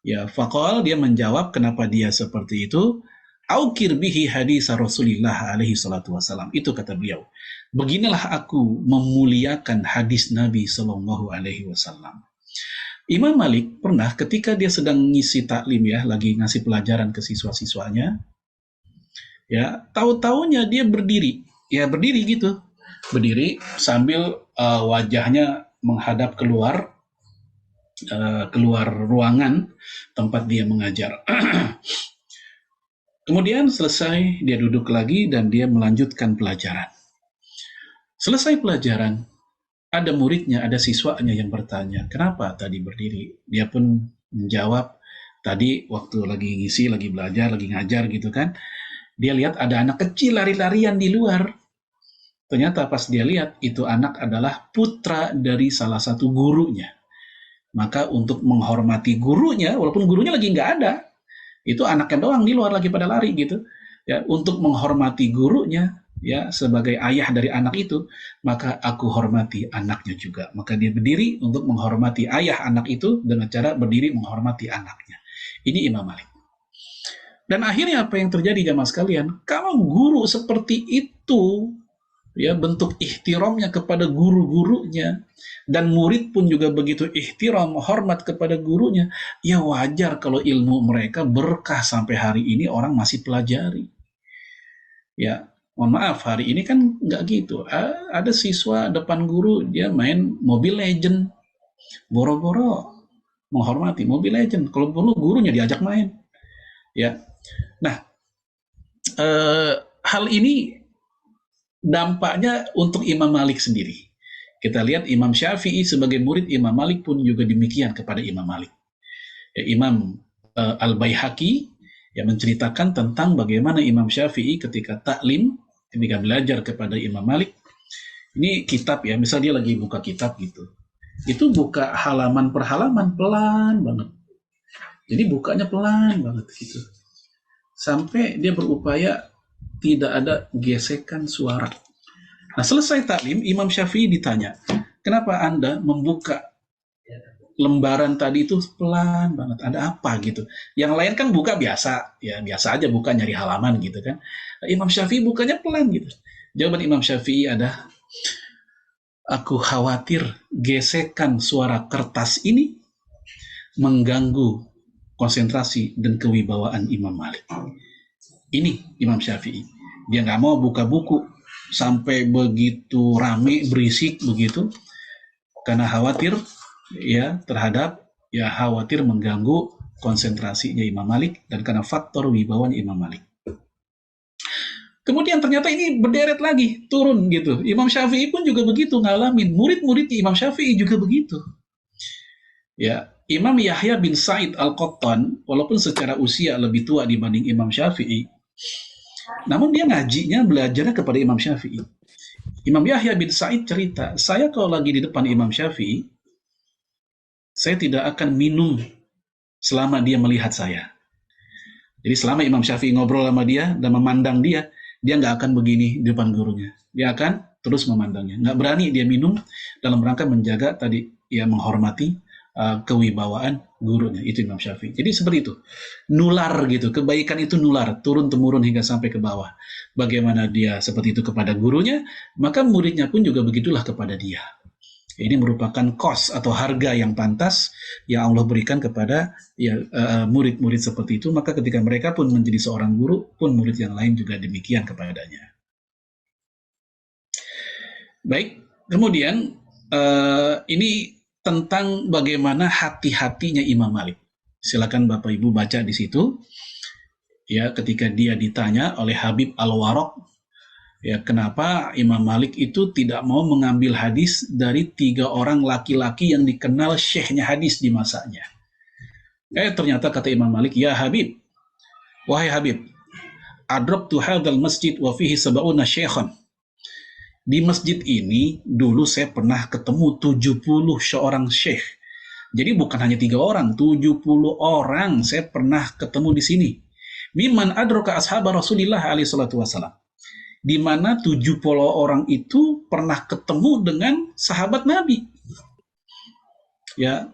Ya, faqal, dia menjawab kenapa dia seperti itu. Aukir bihi hadis Rasulullah alaihi salatu wasalam. Itu kata beliau. Beginilah aku memuliakan hadis Nabi sallallahu alaihi wasallam. Imam Malik pernah ketika dia sedang ngisi taklim ya, lagi ngasih pelajaran ke siswa-siswanya, ya, tahu-taunya dia berdiri gitu. berdiri sambil wajahnya menghadap keluar ruangan tempat dia mengajar. Kemudian selesai, dia duduk lagi dan dia melanjutkan pelajaran. Selesai pelajaran, ada muridnya, ada siswanya yang bertanya, kenapa tadi berdiri? Dia pun menjawab, tadi waktu lagi ngisi, lagi belajar, lagi ngajar gitu kan, dia lihat ada anak kecil lari-larian di luar. Ternyata pas dia lihat, itu anak adalah putra dari salah satu gurunya. Maka untuk menghormati gurunya, walaupun gurunya lagi nggak ada, itu anaknya doang di luar lagi pada lari gitu. Ya, untuk menghormati gurunya, ya sebagai ayah dari anak itu, maka aku hormati anaknya juga. Maka dia berdiri untuk menghormati ayah anak itu dengan cara berdiri menghormati anaknya. Ini Imam Malik. Dan akhirnya apa yang terjadi jamaah sekalian? Kalau guru seperti itu, ya bentuk ihtiramnya kepada guru-gurunya, dan murid pun juga begitu ihtiram, hormat kepada gurunya, ya wajar kalau ilmu mereka berkah sampai hari ini orang masih pelajari. Ya, mohon maaf, hari ini kan nggak gitu. Ada siswa depan guru, dia main Mobile Legend, boro-boro menghormati Mobile Legend. Kalau perlu gurunya diajak main. Ya, nah hal ini dampaknya untuk Imam Malik sendiri. Kita lihat Imam Syafi'i sebagai murid Imam Malik pun juga demikian kepada Imam Malik. Ya, Imam Al-Baihaqi yang menceritakan tentang bagaimana Imam Syafi'i ketika taklim, ketika belajar kepada Imam Malik. Ini kitab ya, misal dia lagi buka kitab gitu. Itu buka halaman per halaman pelan banget. Jadi bukanya pelan banget gitu. Sampai dia berupaya tidak ada gesekan suara. Nah, selesai taklim, Imam Syafi'i ditanya, kenapa Anda membuka lembaran tadi itu pelan banget, ada apa gitu? Yang lain kan buka biasa, ya biasa aja buka nyari halaman gitu kan. Imam Syafi'i bukanya pelan gitu. Jawaban Imam Syafi'i ada, aku khawatir gesekan suara kertas ini mengganggu konsentrasi dan kewibawaan Imam Malik. Ini Imam Syafi'i. Dia nggak mau buka buku sampai begitu rame, berisik begitu, karena khawatir ya khawatir mengganggu konsentrasinya Imam Malik dan karena faktor wibawaan Imam Malik. Kemudian ternyata ini berderet lagi, turun gitu. Imam Syafi'i pun juga begitu ngalamin. Murid-murid Imam Syafi'i juga begitu. Ya, Imam Yahya bin Sa'id Al-Qattan, walaupun secara usia lebih tua dibanding Imam Syafi'i, namun dia ngajinya, belajarnya kepada Imam Syafi'i. Imam Yahya bin Sa'id cerita, saya kalau lagi di depan Imam Syafi'i, saya tidak akan minum selama dia melihat saya. Jadi selama Imam Syafi'i ngobrol sama dia dan memandang dia nggak akan begini di depan gurunya. Dia akan terus memandangnya. Nggak berani dia minum dalam rangka menjaga tadi, ya menghormati kewibawaan gurunya. Itu Imam Syafi'i. Jadi seperti itu. Nular gitu. Kebaikan itu nular. Turun-temurun hingga sampai ke bawah. Bagaimana dia seperti itu kepada gurunya, maka muridnya pun juga begitulah kepada dia. Ini merupakan cost atau harga yang pantas yang Allah berikan kepada murid-murid seperti itu. Maka ketika mereka pun menjadi seorang guru, pun murid yang lain juga demikian kepadanya. Baik, kemudian ini tentang bagaimana hati-hatinya Imam Malik. Silakan Bapak Ibu baca di situ. Ya, ketika dia ditanya oleh Habib Al-Waraq, ya kenapa Imam Malik itu tidak mau mengambil hadis dari 3 orang laki-laki yang dikenal syekhnya hadis di masanya. Ternyata kata Imam Malik, ya Habib, wahai Habib, adraktu hadzal masjid wa fihi 70 syekhon. Di masjid ini dulu saya pernah ketemu 70 seorang syekh. Jadi bukan hanya 3 orang, 70 orang saya pernah ketemu di sini. Mimman adraka ashaba Rasulillah alaihi salatu wasallam. Di mana 70 orang itu pernah ketemu dengan sahabat Nabi. Ya.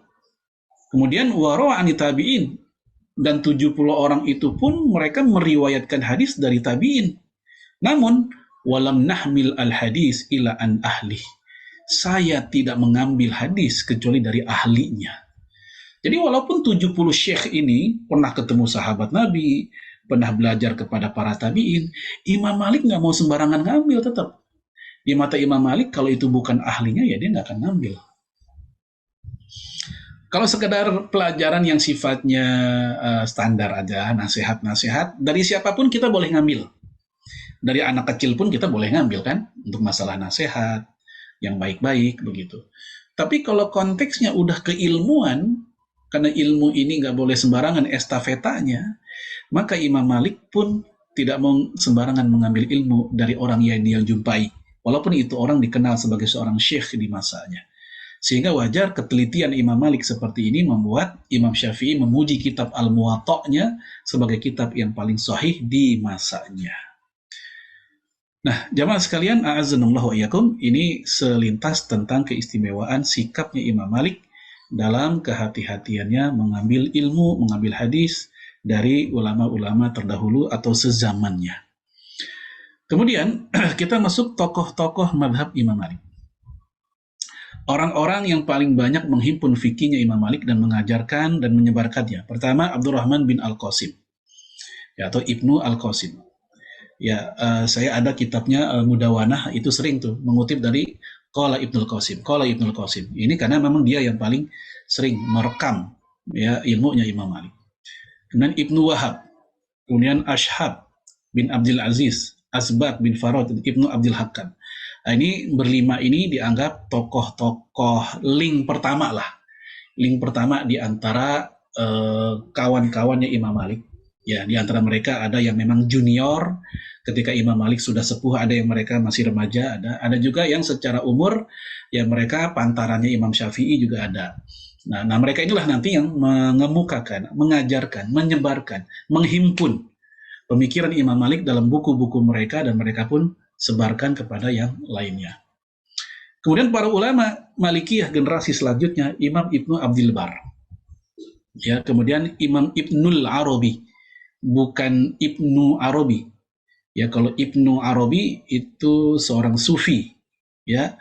Kemudian wara'a tabi'in, dan 70 orang itu pun mereka meriwayatkan hadis dari tabi'in. Namun walam nahmil al-hadis ila an ahli. Saya tidak mengambil hadis kecuali dari ahlinya. Jadi walaupun 70 syekh ini pernah ketemu sahabat Nabi, pernah belajar kepada para tabi'in, Imam Malik nggak mau sembarangan ngambil tetap. Di mata Imam Malik, kalau itu bukan ahlinya, ya dia nggak akan ngambil. Kalau sekedar pelajaran yang sifatnya standar aja, nasihat-nasihat, dari siapapun kita boleh ngambil. Dari anak kecil pun kita boleh ngambil kan, untuk masalah nasihat, yang baik-baik, begitu. Tapi kalau konteksnya udah keilmuan, karena ilmu ini nggak boleh sembarangan estafetanya, maka Imam Malik pun tidak mau sembarangan mengambil ilmu dari orang yang dia jumpai, walaupun itu orang dikenal sebagai seorang syekh di masanya. Sehingga wajar ketelitian Imam Malik seperti ini membuat Imam Syafi'i memuji kitab Al-Muwatta'-nya sebagai kitab yang paling sahih di masanya. Nah, jamaah sekalian, a'azzanallahu wa iyyakum, ini selintas tentang keistimewaan sikapnya Imam Malik dalam kehati-hatiannya mengambil ilmu, mengambil hadis dari ulama-ulama terdahulu atau sezamannya. Kemudian kita masuk tokoh-tokoh madhab Imam Malik. Orang-orang yang paling banyak menghimpun fikihnya Imam Malik dan mengajarkan dan menyebarkannya. Pertama, Abdurrahman bin Al-Qasim, ya, atau Ibnu Al-Qasim. Ya, saya ada kitabnya Al-Mudawanah, itu sering tuh mengutip dari Qala Ibnu Al-Qasim, Qala Ibnu Al-Qasim. Ini karena memang dia yang paling sering merekam ya ilmunya Imam Malik. Kemudian Ibnu Wahab, kemudian Ashhab bin Abdul Aziz, Asbat bin Farad, Ibnu Abdul Hakam. Nah, ini berlima ini dianggap tokoh-tokoh link pertama lah. Link pertama di antara kawan-kawannya Imam Malik. Ya, di antara mereka ada yang memang junior ketika Imam Malik sudah sepuh, ada yang mereka masih remaja, ada juga yang secara umur ya mereka pantarannya Imam Syafi'i juga ada. Nah, mereka inilah nanti yang mengemukakan, mengajarkan, menyebarkan, menghimpun pemikiran Imam Malik dalam buku-buku mereka dan mereka pun sebarkan kepada yang lainnya. Kemudian para ulama Malikiyah generasi selanjutnya, Imam Ibnu Abdul Bar. Ya, kemudian Imam Ibnul Arabi, bukan Ibnu Arabi. Ya, kalau Ibnu Arabi itu seorang sufi, ya.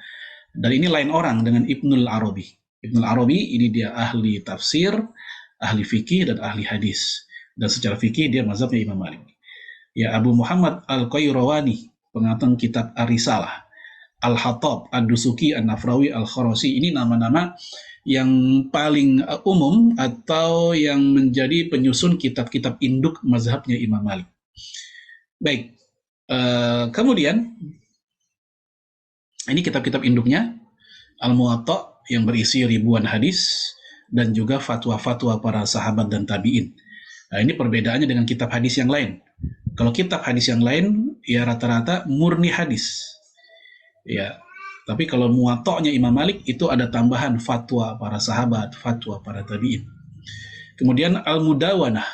Dan ini lain orang dengan Ibnul Arabi. Ibnul Arabi ini dia ahli tafsir, ahli fikih dan ahli hadis. Dan secara fikih dia mazhabnya Imam Malik. Ya, Abu Muhammad Al-Qayrawani, pengatang kitab Ar-Risalah, Al-Hattab, Ad-Dusuki, An-Nafrawi, Al-Kharasi, ini nama-nama yang paling umum atau yang menjadi penyusun kitab-kitab induk mazhabnya Imam Malik. Baik, kemudian ini kitab-kitab induknya, Al-Muwatta' yang berisi ribuan hadis dan juga fatwa-fatwa para sahabat dan tabi'in. Nah, ini perbedaannya dengan kitab hadis yang lain. Kalau kitab hadis yang lain, ya rata-rata murni hadis. Ya, tapi kalau Muwatta'-nya Imam Malik itu ada tambahan fatwa para sahabat, fatwa para tabi'in. Kemudian Al-Mudawanah,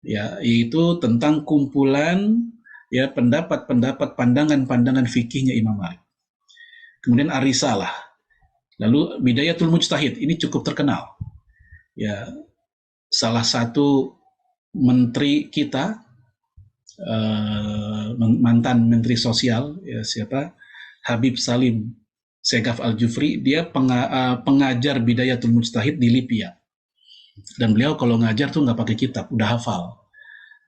ya, yaitu tentang kumpulan ya pendapat-pendapat, pandangan-pandangan fikihnya Imam Malik. Kemudian Ar-Risalah. Lalu Bidayatul Mujtahid, ini cukup terkenal. Ya, salah satu menteri kita, mantan menteri sosial, ya siapa? Habib Salim Segaf Al-Jufri, dia pengajar Bidayatul Mujtahid di Libya. Dan beliau kalau ngajar tuh nggak pakai kitab, udah hafal.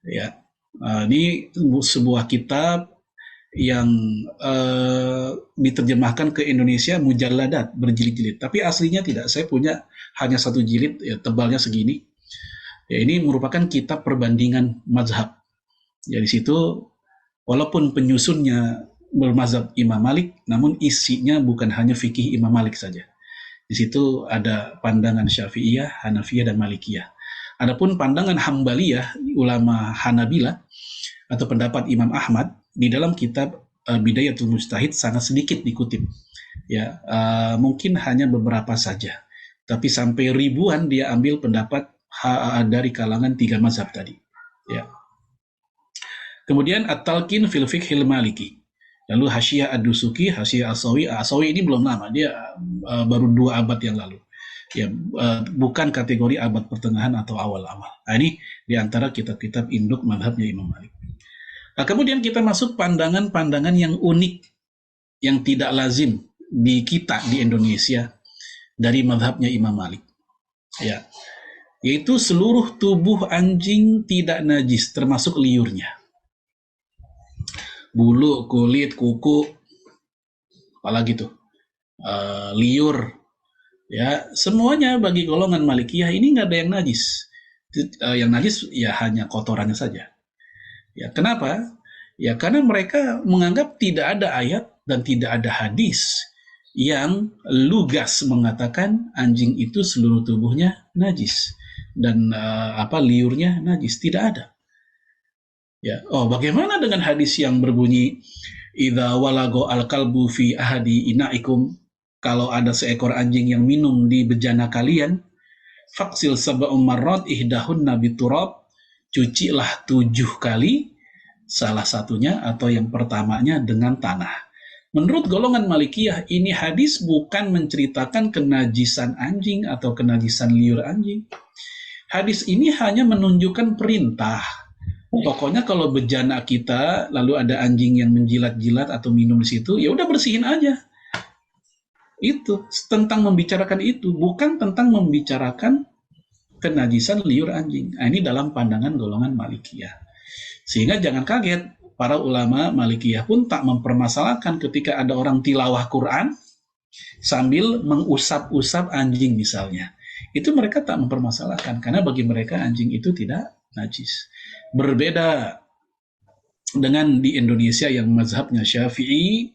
Ya, ini sebuah kitab yang diterjemahkan ke Indonesia mujalladat, berjilid-jilid. Tapi aslinya tidak, saya punya hanya satu jilid, ya, tebalnya segini. Ya, ini merupakan kitab perbandingan mazhab. Ya, di situ walaupun penyusunnya bermazhab Imam Malik, namun isinya bukan hanya fikih Imam Malik saja. Di situ ada pandangan Syafi'iyah, Hanafiyah, dan Malikiyah. Adapun pandangan Hambaliyah, ulama Hanabilah, atau pendapat Imam Ahmad, di dalam kitab Bidayatul Mujtahid sangat sedikit dikutip. Ya, mungkin hanya beberapa saja. Tapi sampai ribuan dia ambil pendapat dari kalangan tiga mazhab tadi. Ya. Kemudian At-Talqin fil Fiqhil Maliki. Lalu Hasyiyah Ad-Dusuki, Hasyiyah As-Sawi. As-Sawi ini belum lama, dia baru 2 abad yang lalu. Ya, bukan kategori abad pertengahan atau awal-awal. Nah, ini diantara kitab-kitab induk madhabnya Imam Malik. Nah, kemudian kita masuk pandangan-pandangan yang unik, yang tidak lazim di kita di Indonesia dari madhabnya Imam Malik. Ya, yaitu seluruh tubuh anjing tidak najis, termasuk liurnya. Bulu, kulit, kuku, apalagi tuh liur, ya semuanya bagi golongan Malikiyah ini nggak ada yang najis. Yang najis ya hanya kotorannya saja. Ya kenapa? Ya karena mereka menganggap tidak ada ayat dan tidak ada hadis yang lugas mengatakan anjing itu seluruh tubuhnya najis dan liurnya najis, tidak ada. Ya, bagaimana dengan hadis yang berbunyi idza walago al-kalbu fi ahadi inaikum, kalau ada seekor anjing yang minum di bejana kalian, faksil sab'u marrat ihdahunna biturab, cucilah 7 kali, salah satunya atau yang pertamanya dengan tanah. Menurut golongan Malikiyah, ini hadis bukan menceritakan kenajisan anjing atau kenajisan liur anjing. Hadis ini hanya menunjukkan perintah. Pokoknya kalau bejana kita lalu ada anjing yang menjilat-jilat atau minum di situ, ya udah bersihin aja. Itu tentang membicarakan itu, bukan tentang membicarakan kenajisan liur anjing. Nah, ini dalam pandangan golongan Malikiyah. Sehingga jangan kaget, para ulama Malikiyah pun tak mempermasalahkan ketika ada orang tilawah Quran sambil mengusap-usap anjing misalnya. Itu mereka tak mempermasalahkan, karena bagi mereka anjing itu tidak najis. Berbeda dengan di Indonesia yang mazhabnya Syafi'i,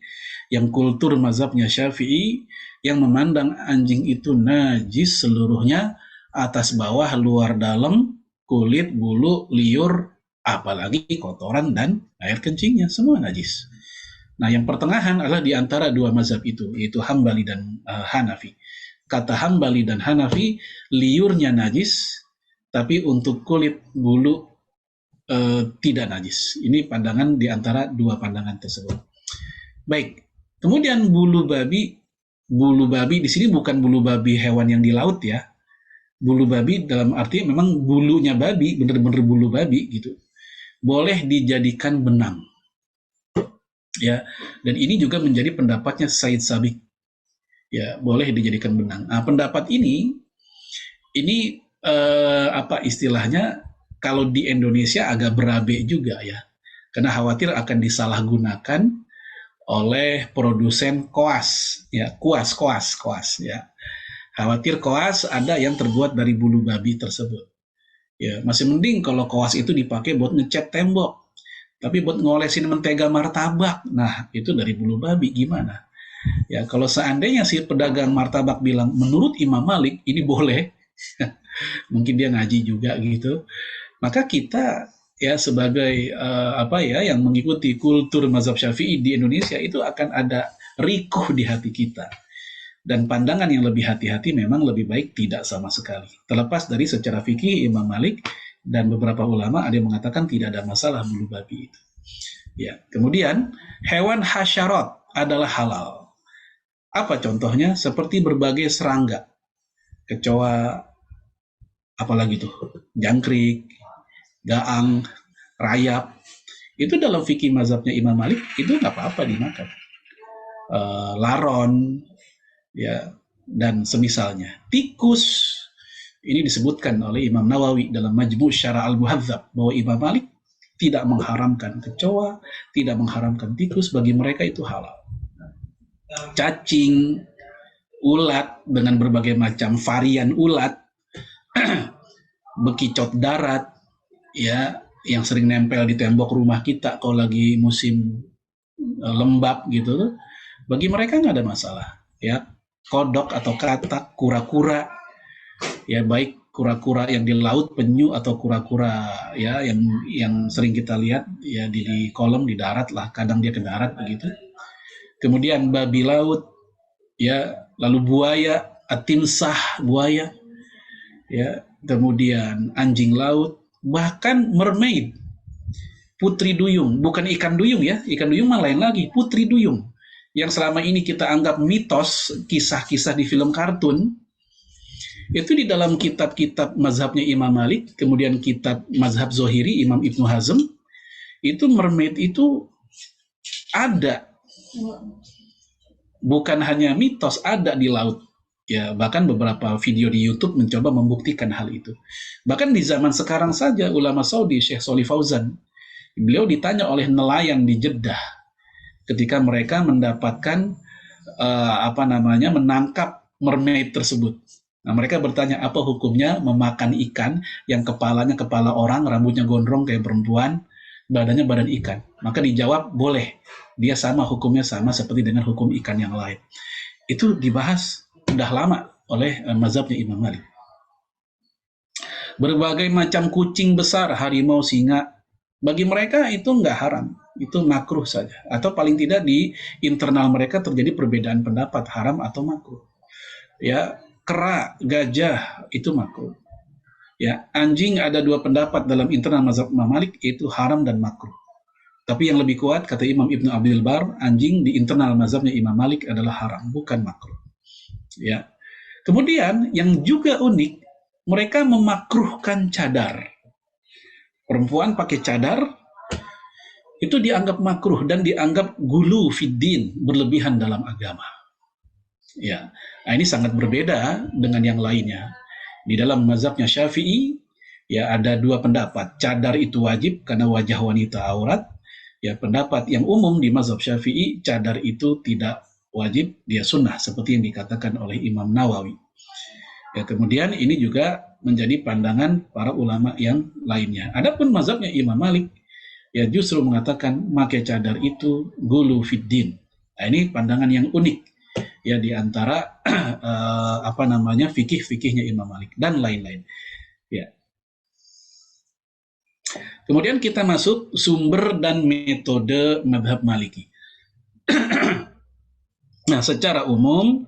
yang kultur mazhabnya Syafi'i, yang memandang anjing itu najis seluruhnya, atas bawah, luar dalam, kulit, bulu, liur, apalagi kotoran dan air kencingnya, semua najis. Nah, yang pertengahan adalah di antara dua mazhab itu, yaitu Hambali dan Hanafi. Kata Hambali dan Hanafi, liurnya najis, tapi untuk kulit, bulu, tidak najis. Ini pandangan di antara dua pandangan tersebut. Baik, kemudian bulu babi di sini bukan bulu babi hewan yang di laut ya. Bulu babi dalam arti memang bulunya babi, benar-benar bulu babi gitu. Boleh dijadikan benang. Ya, dan ini juga menjadi pendapatnya Said Sabiq. Ya, boleh dijadikan benang. Nah, pendapat ini istilahnya kalau di Indonesia agak berabe juga ya. Karena khawatir akan disalahgunakan oleh produsen koas, ya, kuas ya. Khawatir koas ada yang terbuat dari bulu babi tersebut. Ya, masih mending kalau koas itu dipakai buat ngecat tembok. Tapi buat ngolesin mentega martabak, nah itu dari bulu babi, gimana? Ya, kalau seandainya si pedagang martabak bilang menurut Imam Malik ini boleh, mungkin dia ngaji juga gitu. Maka kita ya sebagai yang mengikuti kultur mazhab Syafi'i di Indonesia itu akan ada rikuh di hati kita. Dan pandangan yang lebih hati-hati memang lebih baik tidak sama sekali. Terlepas dari secara fikih Imam Malik dan beberapa ulama ada yang mengatakan tidak ada masalah bulu babi itu. Ya, kemudian hewan hasyarat adalah halal. Apa contohnya? Seperti berbagai serangga, kecoa, apalagi tuh, jangkrik, gaang, rayap. Itu dalam fikih mazhabnya Imam Malik itu nggak apa-apa dimakan. Laron, ya, dan semisalnya. Tikus, ini disebutkan oleh Imam Nawawi dalam Majmu' Syara' al-Muhadzab bahwa Imam Malik tidak mengharamkan kecoa, tidak mengharamkan tikus, bagi mereka itu halal. Cacing, ulat dengan berbagai macam varian ulat, bekicot darat, ya, yang sering nempel di tembok rumah kita kalau lagi musim lembab gitu, bagi mereka nggak ada masalah, ya. Kodok atau katak, kura-kura, ya, baik kura-kura yang di laut, penyu, atau kura-kura ya yang sering kita lihat ya di kolam, di darat lah, kadang dia ke darat begitu. Kemudian babi laut, ya, lalu buaya, timsah buaya, ya, kemudian anjing laut, bahkan mermaid, putri duyung, bukan ikan duyung ya, ikan duyung mah lain lagi, putri duyung. Yang selama ini kita anggap mitos, kisah-kisah di film kartun, itu di dalam kitab-kitab mazhabnya Imam Malik, kemudian kitab mazhab Zohiri, Imam Ibnu Hazm, itu mermaid itu ada. Bukan hanya mitos, ada di laut. Ya, bahkan beberapa video di YouTube mencoba membuktikan hal itu. Bahkan di zaman sekarang saja, ulama Saudi, Syekh Shalih Fauzan, beliau ditanya oleh nelayan di Jeddah, ketika mereka mendapatkan menangkap mermaid tersebut. Nah, mereka bertanya, apa hukumnya memakan ikan yang kepalanya kepala orang, rambutnya gondrong kayak perempuan, badannya badan ikan? Maka dijawab, boleh. Dia sama, hukumnya sama seperti dengan hukum ikan yang lain. Itu dibahas sudah lama oleh mazhabnya Imam Malik. Berbagai macam kucing besar, harimau, singa, bagi mereka itu nggak haram, itu makruh saja. Atau paling tidak di internal mereka terjadi perbedaan pendapat, haram atau makruh. Ya, kera, gajah itu makruh. Ya, anjing ada dua pendapat dalam internal mazhab Imam Malik, yaitu haram dan makruh. Tapi yang lebih kuat kata Imam Ibnu Abdul Bar, anjing di internal mazhabnya Imam Malik adalah haram, bukan makruh. Ya. Kemudian yang juga unik, mereka memakruhkan cadar. Perempuan pakai cadar itu dianggap makruh dan dianggap gulu fiddin, berlebihan dalam agama. Ya, nah ini sangat berbeda dengan yang lainnya. Di dalam mazhabnya Syafi'i, ya ada dua pendapat. Cadar itu wajib karena wajah wanita aurat. Ya, pendapat yang umum di mazhab Syafi'i, cadar itu tidak wajib, dia sunnah seperti yang dikatakan oleh Imam Nawawi. Ya, kemudian ini juga menjadi pandangan para ulama yang lainnya. Adapun mazhabnya Imam Malik, ya justru mengatakan pakai cadar itu gulu fiddin. Nah, ini pandangan yang unik ya di antara fikih-fikihnya Imam Malik dan lain-lain. Ya. Kemudian kita masuk sumber dan metode mazhab Maliki. Nah, secara umum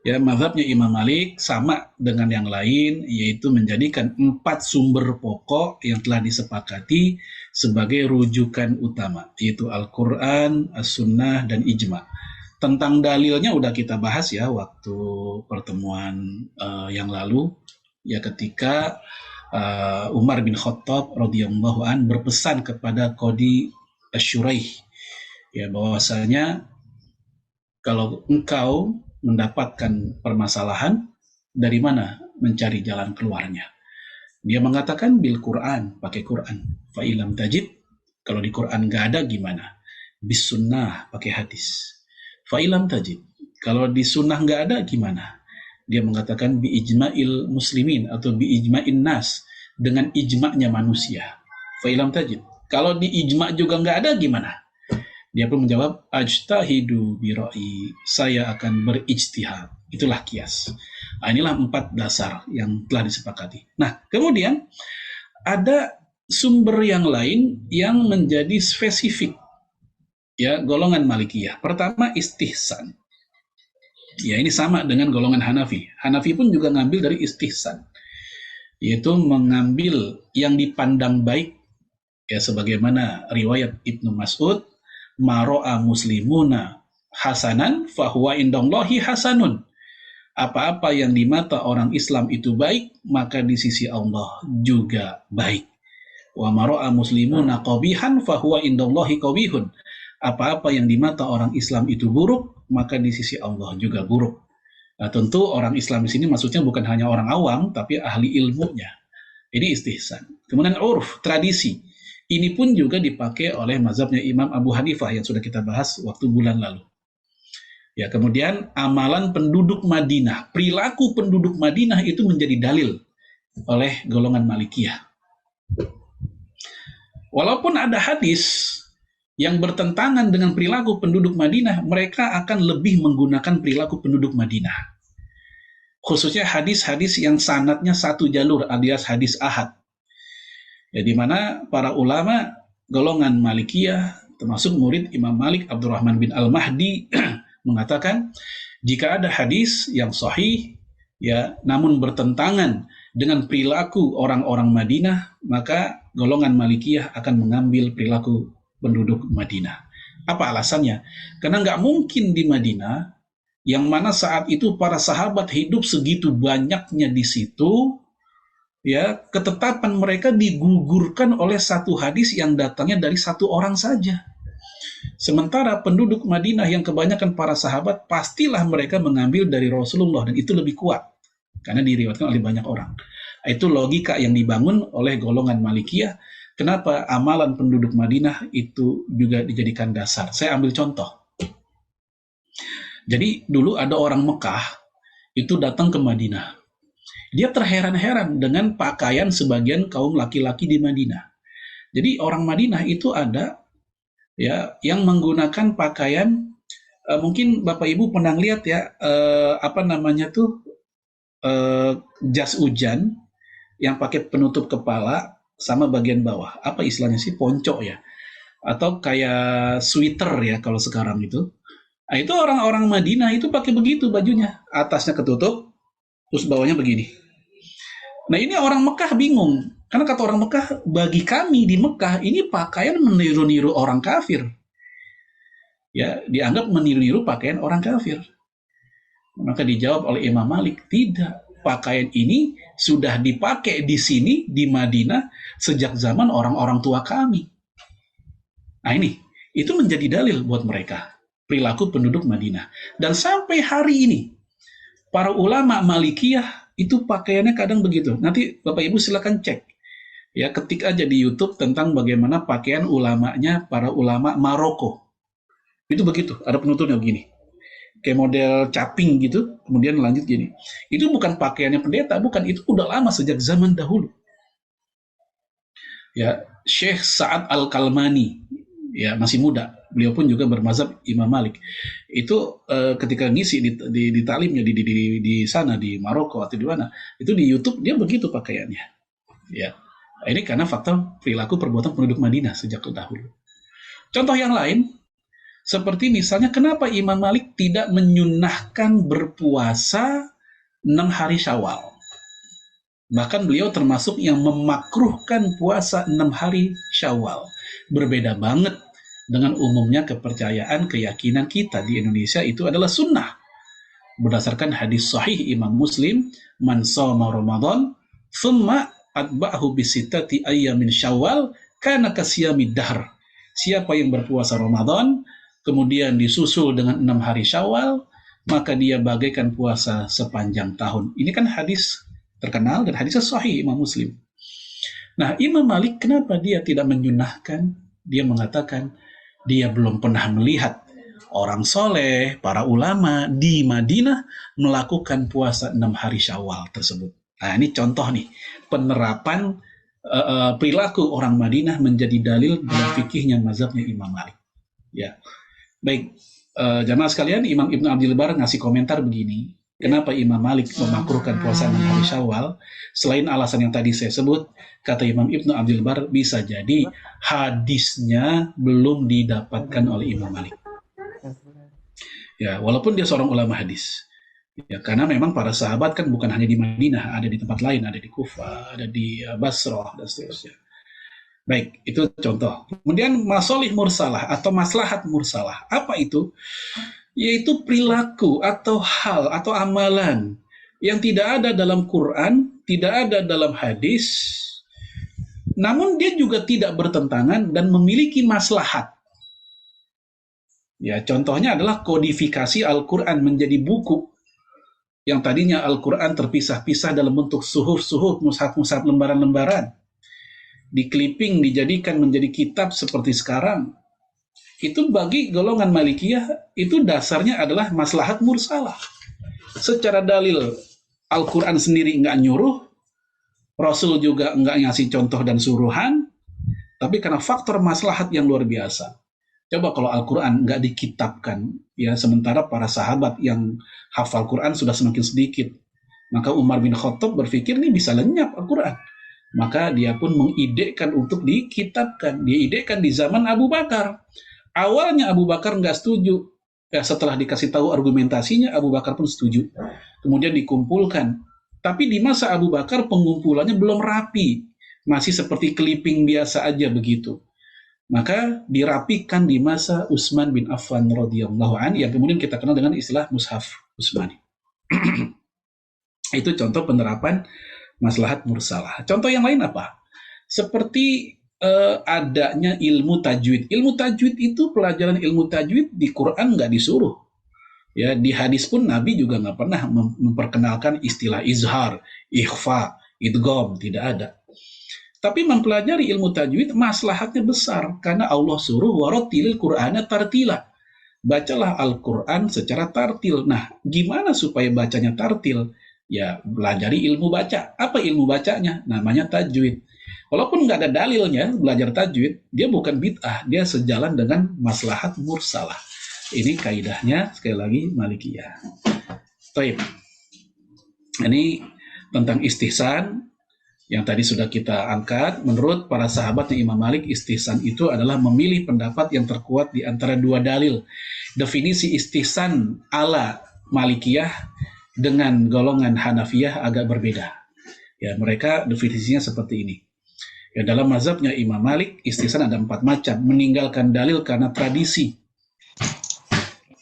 ya mazhabnya Imam Malik sama dengan yang lain, yaitu menjadikan 4 sumber pokok yang telah disepakati sebagai rujukan utama, yaitu Al-Quran, As-Sunnah, dan Ijma'. Tentang dalilnya udah kita bahas ya waktu pertemuan yang lalu, ya ketika Umar bin Khattab radhiyallahu an berpesan kepada Qadi Asy-Syuraih, ya bahwasanya kalau engkau mendapatkan permasalahan, dari mana mencari jalan keluarnya? Dia mengatakan bil Quran, pakai Quran. Fa ilam tajid, kalau di Quran nggak ada gimana? Bis sunnah, pakai hadis. Fa ilam tajid, kalau di sunnah nggak ada gimana? Dia mengatakan bi ijma'il muslimin atau bi ijma'in nas, dengan ijma'nya manusia. Fa ilam tajid, kalau di ijma' juga nggak ada gimana? Dia pun menjawab, ajtahidu bira'i, saya akan berijtihad. Itulah kias. Nah, inilah 4 dasar yang telah disepakati. Nah, kemudian ada sumber yang lain yang menjadi spesifik. Ya, golongan Malikiyah. Pertama, istihsan. Ya, ini sama dengan golongan Hanafi. Hanafi pun juga ngambil dari istihsan. Yaitu mengambil yang dipandang baik. Ya, sebagaimana riwayat Ibnu Mas'ud, maro'a muslimuna hasanan fahuwa indallahi hasanun. Apa-apa yang di mata orang Islam itu baik, maka di sisi Allah juga baik. Wa maro'a muslimuna qabihan fahuwa indallahi qabihun. Apa-apa yang di mata orang Islam itu buruk, maka di sisi Allah juga buruk. Nah, tentu orang Islam di sini maksudnya bukan hanya orang awam, tapi ahli ilmunya. Ini istihsan. Kemudian urf, tradisi. Ini pun juga dipakai oleh mazhabnya Imam Abu Hanifah yang sudah kita bahas waktu bulan lalu. Ya, kemudian amalan penduduk Madinah, perilaku penduduk Madinah itu menjadi dalil oleh golongan Malikiyah. Walaupun ada hadis yang bertentangan dengan perilaku penduduk Madinah, mereka akan lebih menggunakan perilaku penduduk Madinah. Khususnya hadis-hadis yang sanadnya satu jalur alias hadis ahad. Ya, di mana para ulama golongan Malikiyah termasuk murid Imam Malik Abdurrahman bin Al-Mahdi mengatakan jika ada hadis yang sahih ya namun bertentangan dengan perilaku orang-orang Madinah, maka golongan Malikiyah akan mengambil perilaku penduduk Madinah. Apa alasannya? Karena nggak mungkin di Madinah yang mana saat itu para sahabat hidup segitu banyaknya di situ, ya, ketetapan mereka digugurkan oleh satu hadis yang datangnya dari satu orang saja. Sementara penduduk Madinah yang kebanyakan para sahabat, pastilah mereka mengambil dari Rasulullah, dan itu lebih kuat karena diriwayatkan oleh banyak orang. Itu logika yang dibangun oleh golongan Malikiyah. Kenapa amalan penduduk Madinah itu juga dijadikan dasar? Saya ambil contoh. Jadi dulu ada orang Mekah itu datang ke Madinah. Dia terheran-heran dengan pakaian sebagian kaum laki-laki di Madinah. Jadi orang Madinah itu ada ya yang menggunakan pakaian mungkin Bapak Ibu pernah lihat ya apa namanya tuh jas hujan yang pakai penutup kepala sama bagian bawah. Apa istilahnya sih? Ponco ya. Atau kayak sweater ya kalau sekarang itu. Nah, itu orang-orang Madinah itu pakai begitu bajunya. Atasnya ketutup, terus bawahnya begini. Nah ini orang Mekah bingung. Karena kata orang Mekah, bagi kami di Mekah, ini pakaian meniru-niru orang kafir. Ya, dianggap meniru-niru pakaian orang kafir. Maka dijawab oleh Imam Malik, tidak. Pakaian ini sudah dipakai di sini, di Madinah, sejak zaman orang-orang tua kami. Nah ini, itu menjadi dalil buat mereka. Perilaku penduduk Madinah. Dan sampai hari ini, para ulama Malikiyah itu pakaiannya kadang begitu. Nanti Bapak Ibu silakan cek. Ya, ketik aja di YouTube tentang bagaimana pakaian ulamanya para ulama Maroko. Itu begitu, ada penutupnya begini. Kayak model caping gitu, kemudian lanjut gini. Itu bukan pakaiannya pendeta, bukan, itu udah lama sejak zaman dahulu. Ya, Syekh Sa'ad Al-Kalmani, ya masih muda, beliau pun juga bermazhab Imam Malik. Itu ketika ngisi di taklimnya di sana di Maroko atau di mana, itu di YouTube dia begitu pakaiannya. Ya. Ini karena faktor perilaku perbuatan penduduk Madinah sejak dahulu. Contoh yang lain, seperti misalnya kenapa Imam Malik tidak menyunnahkan berpuasa 6 hari Syawal. Bahkan beliau termasuk yang memakruhkan puasa 6 hari Syawal. Berbeda banget dengan umumnya kepercayaan, keyakinan kita di Indonesia itu adalah sunnah. Berdasarkan hadis sahih Imam Muslim, man shoma Ramadan, thumma atba'ahu bisitati ayyamin Syawal kana kasiyamid dahr. Siapa yang berpuasa Ramadan kemudian disusul dengan 6 hari Syawal, maka dia bagaikan puasa sepanjang tahun. Ini kan hadis terkenal dan hadisnya sahih Imam Muslim. Nah, Imam Malik kenapa dia tidak menyunahkan? Dia mengatakan dia belum pernah melihat orang soleh, para ulama di Madinah melakukan puasa 6 hari Syawal tersebut. Nah, ini contoh nih, penerapan perilaku orang Madinah menjadi dalil dalam fikihnya mazhabnya Imam Malik. Ya, baik, jamaah sekalian, Imam Ibnu Abdul Bar ngasih komentar begini, kenapa Imam Malik memakruhkan puasa 6 hari Syawal? Selain alasan yang tadi saya sebut, kata Imam Ibnu Abdul Bar, bisa jadi hadisnya belum didapatkan oleh Imam Malik. Ya, walaupun dia seorang ulama hadis. Ya, karena memang para sahabat kan bukan hanya di Madinah, ada di tempat lain, ada di Kufah, ada di Basrah, dan seterusnya. Baik, itu contoh. Kemudian masolih mursalah atau maslahat mursalah. Apa itu? Yaitu perilaku atau hal atau amalan yang tidak ada dalam Quran, tidak ada dalam hadis, namun dia juga tidak bertentangan dan memiliki maslahat. Ya, contohnya adalah kodifikasi Al-Quran menjadi buku. Yang tadinya Al-Quran terpisah-pisah dalam bentuk suhuf-suhuf, mushaf-mushaf, lembaran-lembaran. Di-clipping, dijadikan menjadi kitab seperti sekarang. Itu bagi golongan Malikiyah, itu dasarnya adalah maslahat mursalah. Secara dalil, Al-Quran sendiri nggak nyuruh, Rasul juga nggak ngasih contoh dan suruhan, tapi karena faktor maslahat yang luar biasa. Coba kalau Al-Quran nggak dikitabkan, ya sementara para sahabat yang hafal Quran sudah semakin sedikit, maka Umar bin Khattab berpikir nih bisa lenyap Al-Quran. Maka dia pun mengidekan untuk dikitabkan. Dia idekan di zaman Abu Bakar. Awalnya Abu Bakar nggak setuju. Ya, setelah dikasih tahu argumentasinya, Abu Bakar pun setuju. Kemudian dikumpulkan. Tapi di masa Abu Bakar pengumpulannya belum rapi. Masih seperti clipping biasa aja begitu. Maka dirapikan di masa Utsman bin Affan radhiyallahu anhu yang kemudian kita kenal dengan istilah mushaf Utsmani. Itu contoh penerapan maslahat mursalah. Contoh yang lain apa? Seperti adanya ilmu tajwid. Ilmu tajwid itu pelajaran ilmu tajwid di Quran nggak disuruh. Ya, di hadis pun Nabi juga nggak pernah memperkenalkan istilah izhar, ikhfa, idgham, tidak ada. Tapi mempelajari ilmu tajwid maslahatnya besar karena Allah suruh warattilil Qur'ana tartila. bacalah Al-Quran secara tartil. Nah, gimana supaya bacanya tartil? Ya, belajari ilmu baca. Apa ilmu bacanya? Namanya tajwid. Walaupun nggak ada dalilnya, belajar tajwid, dia bukan bid'ah, dia sejalan dengan maslahat mursalah. Ini kaidahnya, sekali lagi, Malikiyah. Taib. Ini tentang istihsan, yang tadi sudah kita angkat. Menurut para sahabatnya Imam Malik, istihsan itu adalah memilih pendapat yang terkuat di antara dua dalil. Definisi istihsan ala Malikiyah dengan golongan Hanafiyah agak berbeda. Ya, mereka definisinya seperti ini. Ya, dalam mazhabnya Imam Malik, istihsan ada 4 macam. Meninggalkan dalil karena tradisi.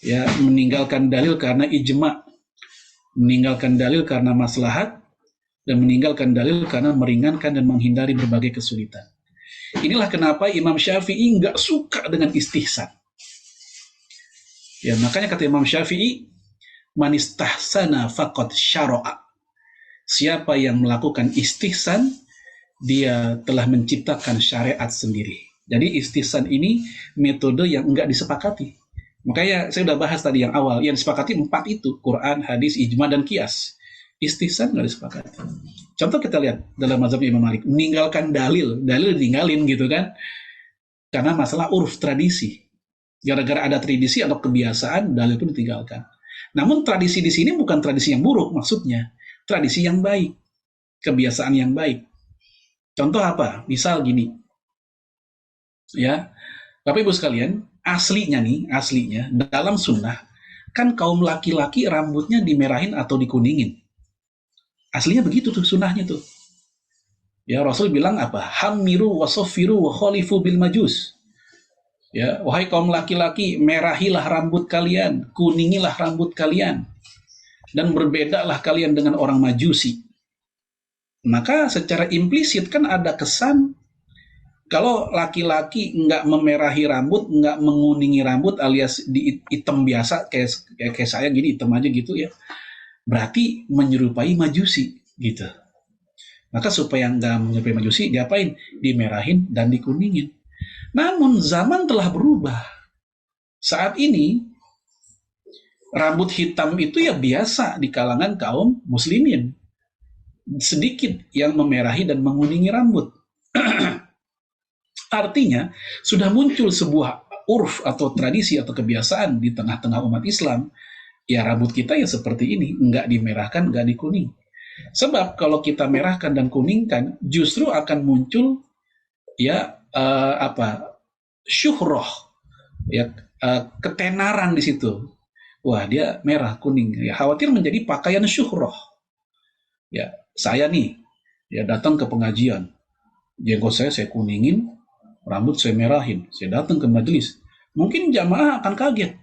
Ya, meninggalkan dalil karena ijma'. Meninggalkan dalil karena maslahat. Dan meninggalkan dalil karena meringankan dan menghindari berbagai kesulitan. Inilah kenapa Imam Syafi'i nggak suka dengan istihsan. Ya, makanya kata Imam Syafi'i, man istahsana faqad syara'a. Siapa yang melakukan istihsan, dia telah menciptakan syariat sendiri. Jadi istihsan ini metode yang enggak disepakati. Makanya saya sudah bahas tadi yang awal, yang disepakati 4 itu, Quran, hadis, ijma, dan qiyas. Istihsan nggak disepakati. Contoh kita lihat dalam mazhab Imam Malik, meninggalkan dalil ditinggalin gitu kan, karena masalah uruf tradisi. Gara-gara ada tradisi atau kebiasaan, dalil pun ditinggalkan. Namun tradisi di sini bukan tradisi yang buruk, maksudnya tradisi yang baik, kebiasaan yang baik. Contoh apa? Misal gini, ya, Bapak Ibu sekalian, aslinya dalam sunnah kan kaum laki-laki rambutnya dimerahin atau dikuningin. Aslinya begitu tuh sunnahnya tuh. Ya, Rasul bilang apa? Hammiru wa soffiru wa khalifu bil majus. Ya, wahai kaum laki-laki, merahilah rambut kalian, kuningilah rambut kalian, dan berbedalah kalian dengan orang Majusi. Maka secara implisit kan ada kesan kalau laki-laki nggak memerahi rambut, nggak menguningi rambut alias di hitam biasa kayak saya gini, hitam aja gitu ya, berarti menyerupai Majusi gitu. Maka supaya nggak menyerupai Majusi, diapain? Dimerahin dan dikuningin. Namun zaman telah berubah. Saat ini rambut hitam itu ya biasa di kalangan kaum muslimin. Sedikit yang memerahi dan menguningi rambut. Artinya sudah muncul sebuah urf atau tradisi atau kebiasaan di tengah-tengah umat Islam. Ya, rambut kita ya seperti ini, nggak dimerahkan, nggak dikuning. Sebab kalau kita merahkan dan kuningkan, justru akan muncul ya syuhroh, ya ketenaran di situ. Wah, dia merah kuning, ya khawatir menjadi pakaian syuhroh. Ya, saya nih ya datang ke pengajian, jenggot saya kuningin, rambut saya merahin, saya datang ke majelis, mungkin jamaah akan kaget.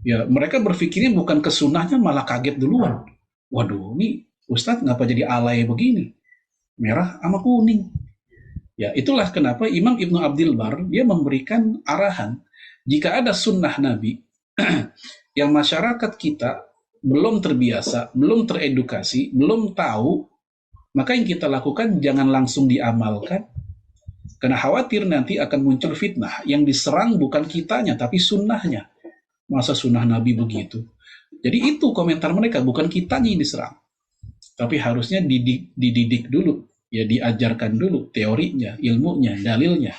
Ya, mereka berpikirnya bukan ke sunnahnya, malah kaget duluan. Waduh, ini Ustadz ngapa jadi alay begini? Merah sama kuning. Ya, itulah kenapa Imam Ibnu Abdil Bar dia memberikan arahan, jika ada sunnah Nabi yang masyarakat kita belum terbiasa, belum teredukasi, belum tahu, maka yang kita lakukan jangan langsung diamalkan, karena khawatir nanti akan muncul fitnah, yang diserang bukan kitanya, tapi sunnahnya. Masa sunnah Nabi begitu? Jadi itu komentar mereka, bukan kitanya yang diserang, tapi harusnya dididik dulu. Ya, diajarkan dulu teorinya, ilmunya, dalilnya.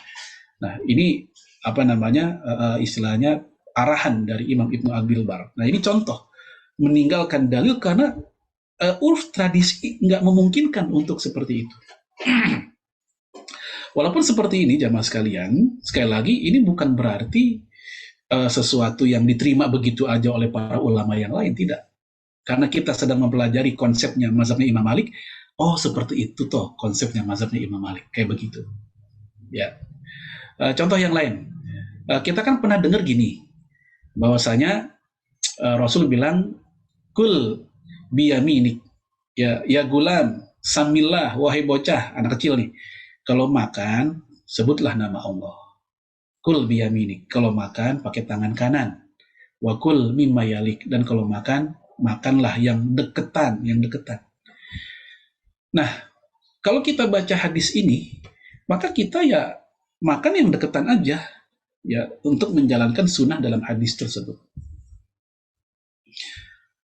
Nah, ini istilahnya arahan dari Imam Ibnu Abdil Bar. Nah, ini contoh meninggalkan dalil karena urf tradisi nggak memungkinkan untuk seperti itu. Walaupun seperti ini, jamaah sekalian, sekali lagi ini bukan berarti sesuatu yang diterima begitu aja oleh para ulama yang lain, tidak. Karena kita sedang mempelajari konsepnya mazhabnya Imam Malik. Oh, seperti itu toh konsepnya mazhabnya Imam Malik, kayak begitu. Ya. Contoh yang lain, kita kan pernah dengar gini, bahwasanya Rasul bilang, kul biyaminik, ya gulam, samillah, wahai bocah, anak kecil nih, kalau makan sebutlah nama Allah. Kul biyaminik, kalau makan pakai tangan kanan. Wa kul mimma yalik, dan kalau makan, makanlah yang deketan. Nah, kalau kita baca hadis ini, maka kita ya makan yang deketan aja. ya untuk menjalankan sunnah dalam hadis tersebut.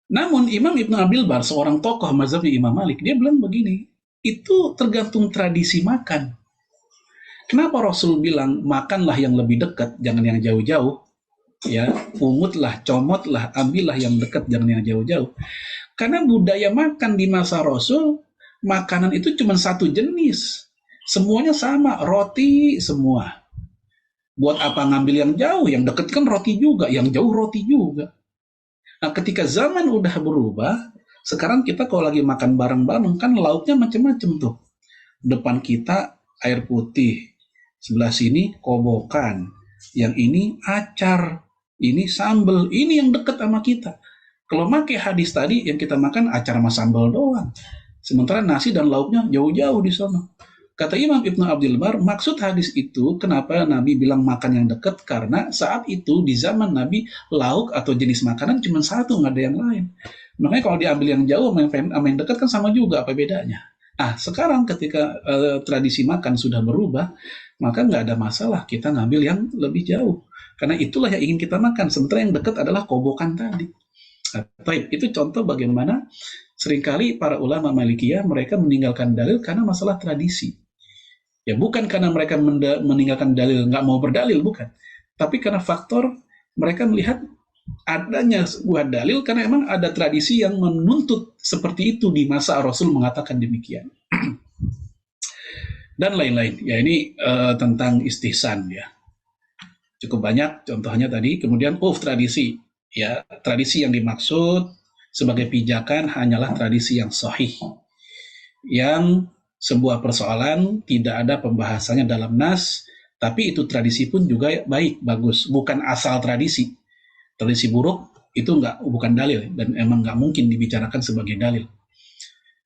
Namun Imam Ibn Abil Bar, seorang tokoh mazhabnya Imam Malik, dia bilang begini, itu tergantung tradisi makan. Kenapa Rasul bilang makanlah yang lebih dekat, jangan yang jauh-jauh? Ya, umutlah, comotlah, ambillah yang dekat, jangan yang jauh-jauh. Karena budaya makan di masa Rasul, makanan itu cuma satu jenis. Semuanya sama, roti semua. Buat apa ngambil yang jauh? Yang dekat kan roti juga, yang jauh roti juga. Nah, ketika zaman udah berubah, sekarang kita kalau lagi makan bareng-bareng, kan lauknya macam-macam tuh. Depan kita air putih, sebelah sini kobokan, yang ini acar, ini sambal, ini yang dekat sama kita. Kalau pakai hadis tadi, yang kita makan acar sama sambal doang. Sementara nasi dan lauknya jauh-jauh di sana. Kata Imam Ibn Abdul Bar, maksud hadis itu kenapa Nabi bilang makan yang dekat, karena saat itu di zaman Nabi lauk atau jenis makanan cuma satu, nggak ada yang lain. Makanya kalau diambil yang jauh sama yang dekat kan sama juga, apa bedanya? Ah, sekarang ketika tradisi makan sudah berubah, maka nggak ada masalah kita ngambil yang lebih jauh. Karena itulah yang ingin kita makan, sementara yang dekat adalah kobokan tadi. Nah, itu contoh bagaimana seringkali para ulama Malikiyah mereka meninggalkan dalil karena masalah tradisi. Ya bukan karena mereka meninggalkan dalil, nggak mau berdalil, bukan. Tapi karena faktor mereka melihat adanya sebuah dalil karena emang ada tradisi yang menuntut seperti itu di masa Rasul mengatakan demikian. Dan lain-lain. Ya ini tentang istihsan ya. Cukup banyak contohnya tadi. Kemudian tradisi. Ya, tradisi yang dimaksud sebagai pijakan hanyalah tradisi yang sahih. Yang sebuah persoalan tidak ada pembahasannya dalam nas, tapi itu tradisi pun juga baik, bagus, bukan asal tradisi. Tradisi buruk itu bukan dalil dan emang nggak mungkin dibicarakan sebagai dalil.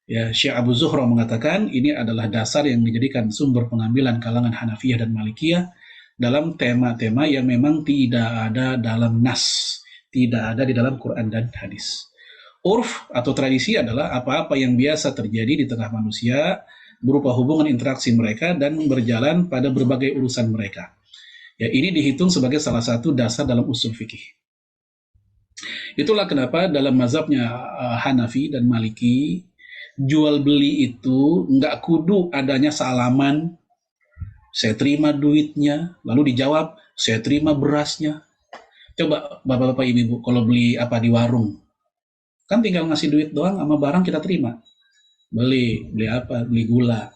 Ya, Syekh Abu Zuhra mengatakan ini adalah dasar yang dijadikan sumber pengambilan kalangan Hanafiyah dan Malikiyah dalam tema-tema yang memang tidak ada dalam nas, tidak ada di dalam Quran dan hadis. Urf atau tradisi adalah apa-apa yang biasa terjadi di tengah manusia berupa hubungan interaksi mereka dan berjalan pada berbagai urusan mereka. Ya, ini dihitung sebagai salah satu dasar dalam usul fikih. Itulah kenapa dalam mazhabnya Hanafi dan Maliki, jual beli itu nggak kudu adanya salaman, saya terima duitnya, lalu dijawab, saya terima berasnya. Coba bapak-bapak ibu-ibu kalau beli apa di warung, kan tinggal ngasih duit doang sama barang kita terima. Beli apa? Beli gula.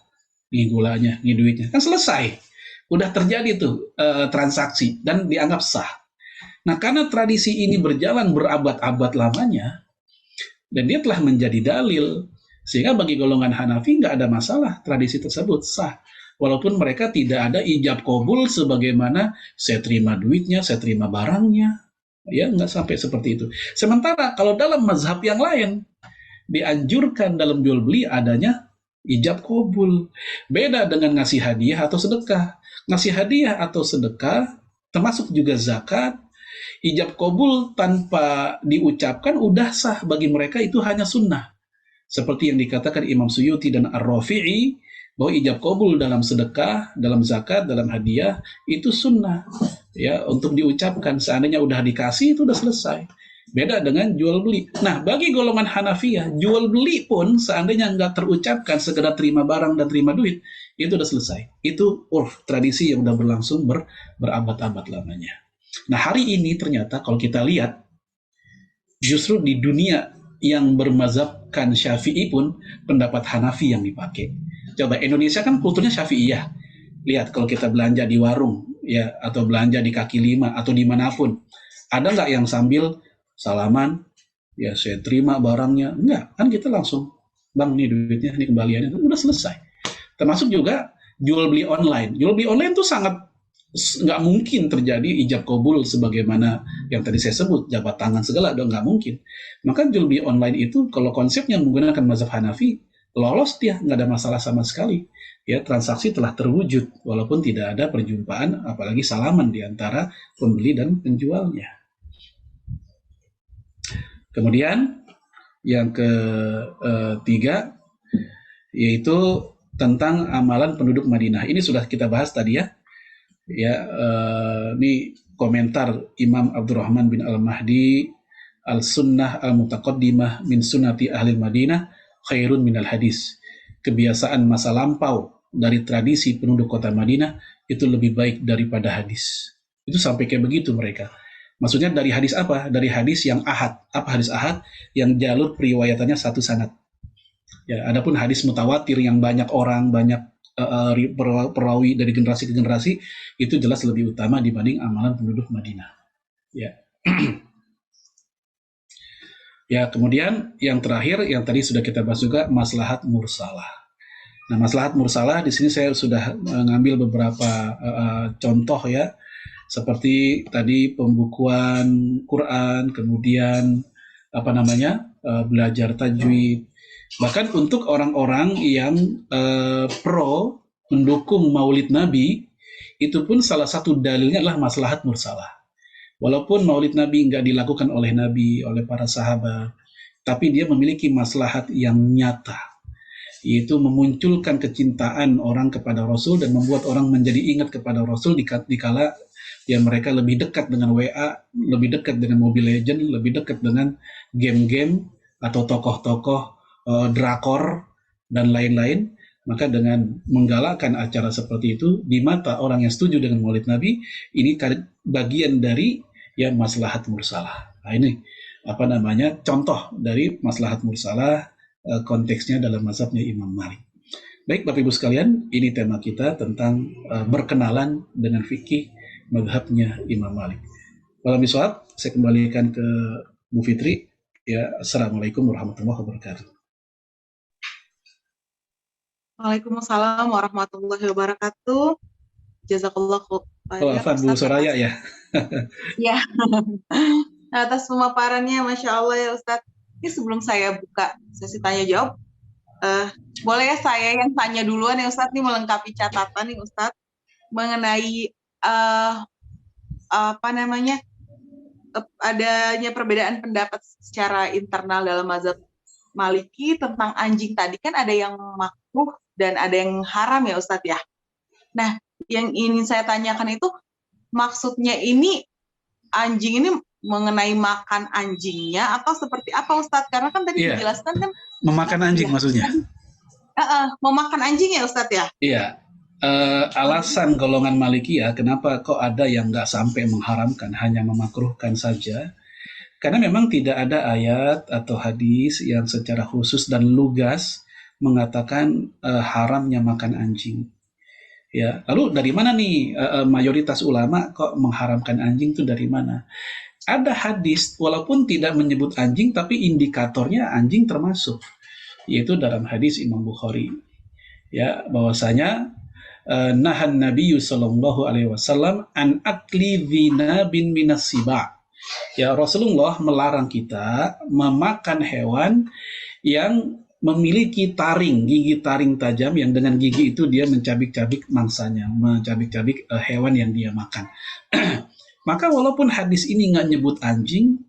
Ini gulanya, ini duitnya. Kan selesai. Udah terjadi tuh transaksi dan dianggap sah. Nah, karena tradisi ini berjalan berabad-abad lamanya, dan dia telah menjadi dalil, sehingga bagi golongan Hanafi nggak ada masalah tradisi tersebut sah. Walaupun mereka tidak ada ijab qabul sebagaimana saya terima duitnya, saya terima barangnya. Ya, nggak sampai seperti itu. Sementara kalau dalam mazhab yang lain, dianjurkan dalam jual beli adanya ijab qabul. Beda dengan ngasih hadiah atau sedekah. Ngasih hadiah atau sedekah, termasuk juga zakat, ijab qabul tanpa diucapkan udah sah bagi mereka, itu hanya sunnah. Seperti yang dikatakan Imam Suyuti dan Ar-Rafi'i, bahwa ijab qabul dalam sedekah, dalam zakat, dalam hadiah, itu sunnah. Ya, untuk diucapkan, seandainya udah dikasih, itu udah selesai. Beda dengan jual beli. Nah, bagi golongan Hanafiyah, jual beli pun seandainya nggak terucapkan, sekedar terima barang dan terima duit, itu udah selesai. Itu urf, tradisi yang udah berlangsung berabad-abad lamanya. Nah, hari ini ternyata kalau kita lihat, justru di dunia yang bermazhabkan Syafi'i pun pendapat Hanafi yang dipakai. Coba Indonesia kan kulturnya Syafi'iyah. Lihat kalau kita belanja di warung, ya, atau belanja di kaki lima atau dimanapun, ada nggak yang sambil salaman, ya saya terima barangnya? Enggak, kan kita langsung, bang nih duitnya, ini kembaliannya, udah selesai. Termasuk juga jual beli online. Jual beli online itu sangat nggak mungkin terjadi ijab qabul sebagaimana yang tadi saya sebut, jabat tangan segala, udah nggak mungkin. Maka jual beli online itu kalau konsepnya menggunakan mazhab Hanafi, lolos dia, nggak ada masalah sama sekali. Ya, transaksi telah terwujud walaupun tidak ada perjumpaan, apalagi salaman di antara pembeli dan penjualnya. Kemudian yang ketiga yaitu tentang amalan penduduk Madinah. Ini sudah kita bahas tadi ya. Ya, ini komentar Imam Abdurrahman bin Al-Mahdi, Al-Sunnah Al-Mutaqaddimah min Sunnati Ahli Madinah khairun minal hadis. Kebiasaan masa lampau dari tradisi penduduk kota Madinah itu lebih baik daripada hadis. Itu sampai kayak begitu mereka. Maksudnya dari hadis apa? Dari hadis yang ahad. Apa hadis ahad? Yang jalur periwayatannya satu sanad. Ya, adapun hadis mutawatir yang banyak orang, banyak perawi dari generasi ke generasi, itu jelas lebih utama dibanding amalan penduduk Madinah. Ya. Ya, kemudian yang terakhir yang tadi sudah kita bahas juga maslahat mursalah. Nah, maslahat mursalah di sini saya sudah mengambil beberapa contoh ya, seperti tadi pembukuan Quran, kemudian belajar tajwid. Bahkan untuk orang-orang yang pro mendukung Maulid Nabi, itu pun salah satu dalilnya adalah maslahat mursalah. Walaupun Maulid Nabi nggak dilakukan oleh Nabi, oleh para sahabat, tapi dia memiliki maslahat yang nyata, yaitu memunculkan kecintaan orang kepada Rasul dan membuat orang menjadi ingat kepada Rasul dikala ya mereka lebih dekat dengan WA, lebih dekat dengan Mobile Legends, lebih dekat dengan game-game atau tokoh-tokoh drakor dan lain-lain. Maka dengan menggalakkan acara seperti itu di mata orang yang setuju dengan Maulid Nabi, ini bagian dari ya maslahat mursalah. Nah, ini contoh dari maslahat mursalah, konteksnya dalam mazhabnya Imam Malik. Baik Bapak Ibu sekalian, ini tema kita tentang berkenalan dengan fikih mazhabnya Imam Malik. Walau bisawab, saya kembalikan ke Bu Fitri. Ya, Assalamualaikum warahmatullahi wabarakatuh.
Waalaikumsalam warahmatullahi wabarakatuh. Jazakallah
khairan. Bu Soraya ya.
Ya. Atas pemaparannya, Masya Allah ya Ustadz. Ini sebelum saya buka sesi tanya jawab, boleh ya saya yang tanya duluan ya Ustadz, nih melengkapi catatan nih Ustadz mengenai adanya perbedaan pendapat secara internal dalam mazhab Maliki tentang anjing tadi, kan ada yang makruh dan ada yang haram ya Ustadz ya. Nah, yang ingin saya tanyakan itu maksudnya ini anjing ini mengenai makan anjingnya atau seperti apa Ustadz? Karena kan tadi dijelaskan kan
memakan anjing maksudnya.
Memakan anjing ya Ustadz ya?
Iya. Alasan golongan Malikiyah kenapa kok ada yang nggak sampai mengharamkan, hanya memakruhkan saja, karena memang tidak ada ayat atau hadis yang secara khusus dan lugas mengatakan haramnya makan anjing. Ya, lalu dari mana nih mayoritas ulama kok mengharamkan anjing itu dari mana? Ada hadis walaupun tidak menyebut anjing tapi indikatornya anjing termasuk, yaitu dalam hadis Imam Bukhari. Ya, bahwasanya nahan Nabi sallallahu alaihi wasallam an akli dhinabin minas siba. Ya, Rasulullah melarang kita memakan hewan yang memiliki gigi taring tajam yang dengan gigi itu dia mencabik-cabik mangsanya, mencabik-cabik hewan yang dia makan. Maka walaupun hadis ini nggak nyebut anjing,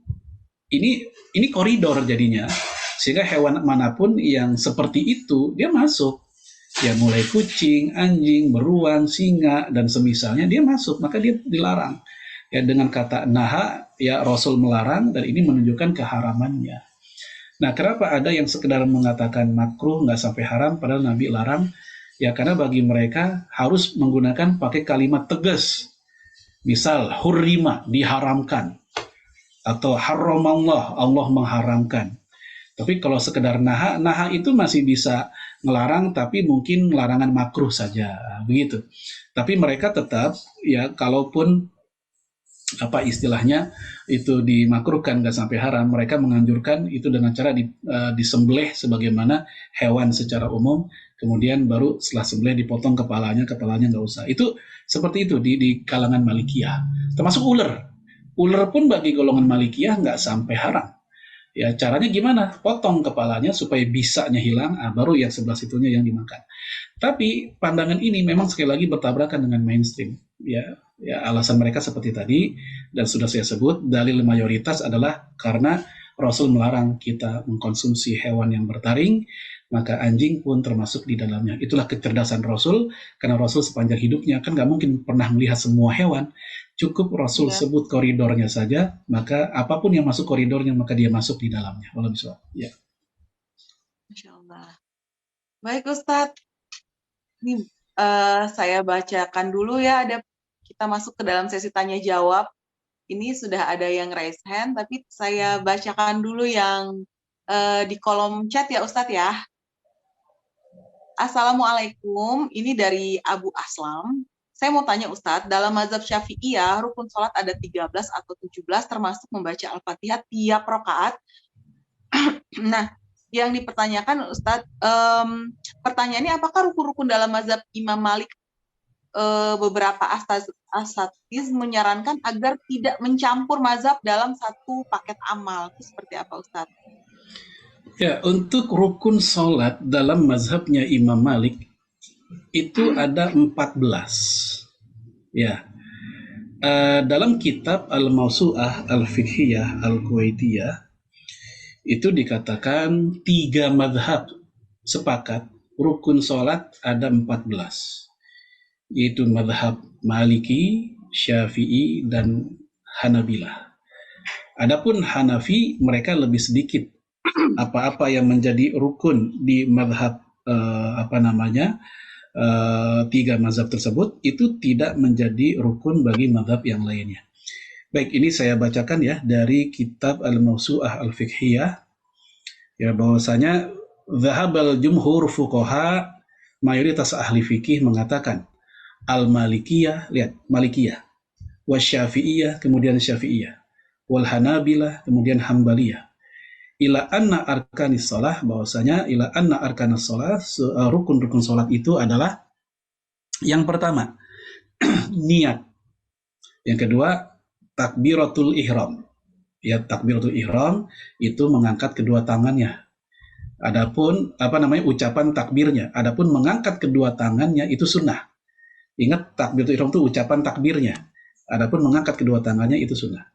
ini koridor jadinya, sehingga hewan manapun yang seperti itu dia masuk. Ya, mulai kucing, anjing, beruang, singa dan semisalnya dia masuk, maka dia dilarang. Ya, dengan kata naha, ya Rasul melarang dan ini menunjukkan keharamannya. Nah, kenapa ada yang sekedar mengatakan makruh nggak sampai haram padahal Nabi larang? Ya karena bagi mereka harus menggunakan pakai kalimat tegas. Misal hurrima, diharamkan, atau haramallah, Allah mengharamkan. Tapi kalau sekedar naha itu masih bisa ngelarang, tapi mungkin larangan makruh saja, begitu. Tapi mereka tetap ya kalaupun istilahnya itu dimakruhkan nggak sampai haram, mereka menganjurkan itu dengan cara disembelih sebagaimana hewan secara umum, kemudian baru setelah sembelih dipotong kepalanya nggak usah. Itu seperti itu di kalangan Malikiyah, termasuk ular pun bagi golongan Malikiyah nggak sampai haram. Ya caranya gimana? Potong kepalanya supaya bisanya hilang, baru yang sebelah situnya yang dimakan. Tapi pandangan ini memang sekali lagi bertabrakan dengan mainstream. Ya alasan mereka seperti tadi dan sudah saya sebut, dalil mayoritas adalah karena Rasul melarang kita mengkonsumsi hewan yang bertaring, maka anjing pun termasuk di dalamnya. Itulah kecerdasan Rasul, karena Rasul sepanjang hidupnya kan nggak mungkin pernah melihat semua hewan. Cukup Rasul
Iya,
sebut koridornya saja, maka apapun yang masuk koridornya, maka dia masuk di dalamnya. Walau bisa. Ya.
Masya Allah. Baik Ustadz, ini saya bacakan dulu ya, kita masuk ke dalam sesi tanya jawab. Ini sudah ada yang raise hand, tapi saya bacakan dulu yang di kolom chat ya Ustadz ya. Assalamualaikum, ini dari Abu Aslam. Saya mau tanya Ustadz, dalam mazhab Syafi'iyah, rukun sholat ada 13 atau 17, termasuk membaca Al-Fatihah tiap rakaat. Nah, yang dipertanyakan Ustadz, pertanyaannya apakah rukun-rukun dalam mazhab Imam Malik beberapa asatiz menyarankan agar tidak mencampur mazhab dalam satu paket amal. Itu seperti apa Ustadz?
Ya, untuk rukun sholat dalam mazhabnya Imam Malik itu ada 14. Ya, dalam kitab Al-Mawsu'ah Al-Fiqhiyah Al-Kuwaitiyah itu dikatakan 3 mazhab sepakat rukun sholat ada 14, yaitu mazhab Maliki, Syafi'i, dan Hanabilah. Adapun Hanafi mereka lebih sedikit apa-apa yang menjadi rukun di mazhab 3 mazhab tersebut itu tidak menjadi rukun bagi mazhab yang lainnya. Baik, ini saya bacakan ya dari kitab Al-Mawsu'ah Al-Fiqhiyah ya, bahwasanya zahabal jumhur fuqaha, mayoritas ahli fikih mengatakan Al-Malikiyah, lihat Malikiyah, Wasyafi'iyah, kemudian Syafi'iyah, wal Hanabilah, kemudian Hambaliyah, ila anna arkanis shalah, bahwasanya ila anna arkanis shalah, rukun-rukun salat itu adalah yang pertama niat, yang kedua takbiratul ihram. Ya, takbiratul ihram itu mengangkat kedua tangannya. Adapun ucapan takbirnya, adapun mengangkat kedua tangannya itu sunnah. Ingat, takbiratul ihram itu ucapan takbirnya. Adapun mengangkat kedua tangannya itu sunnah.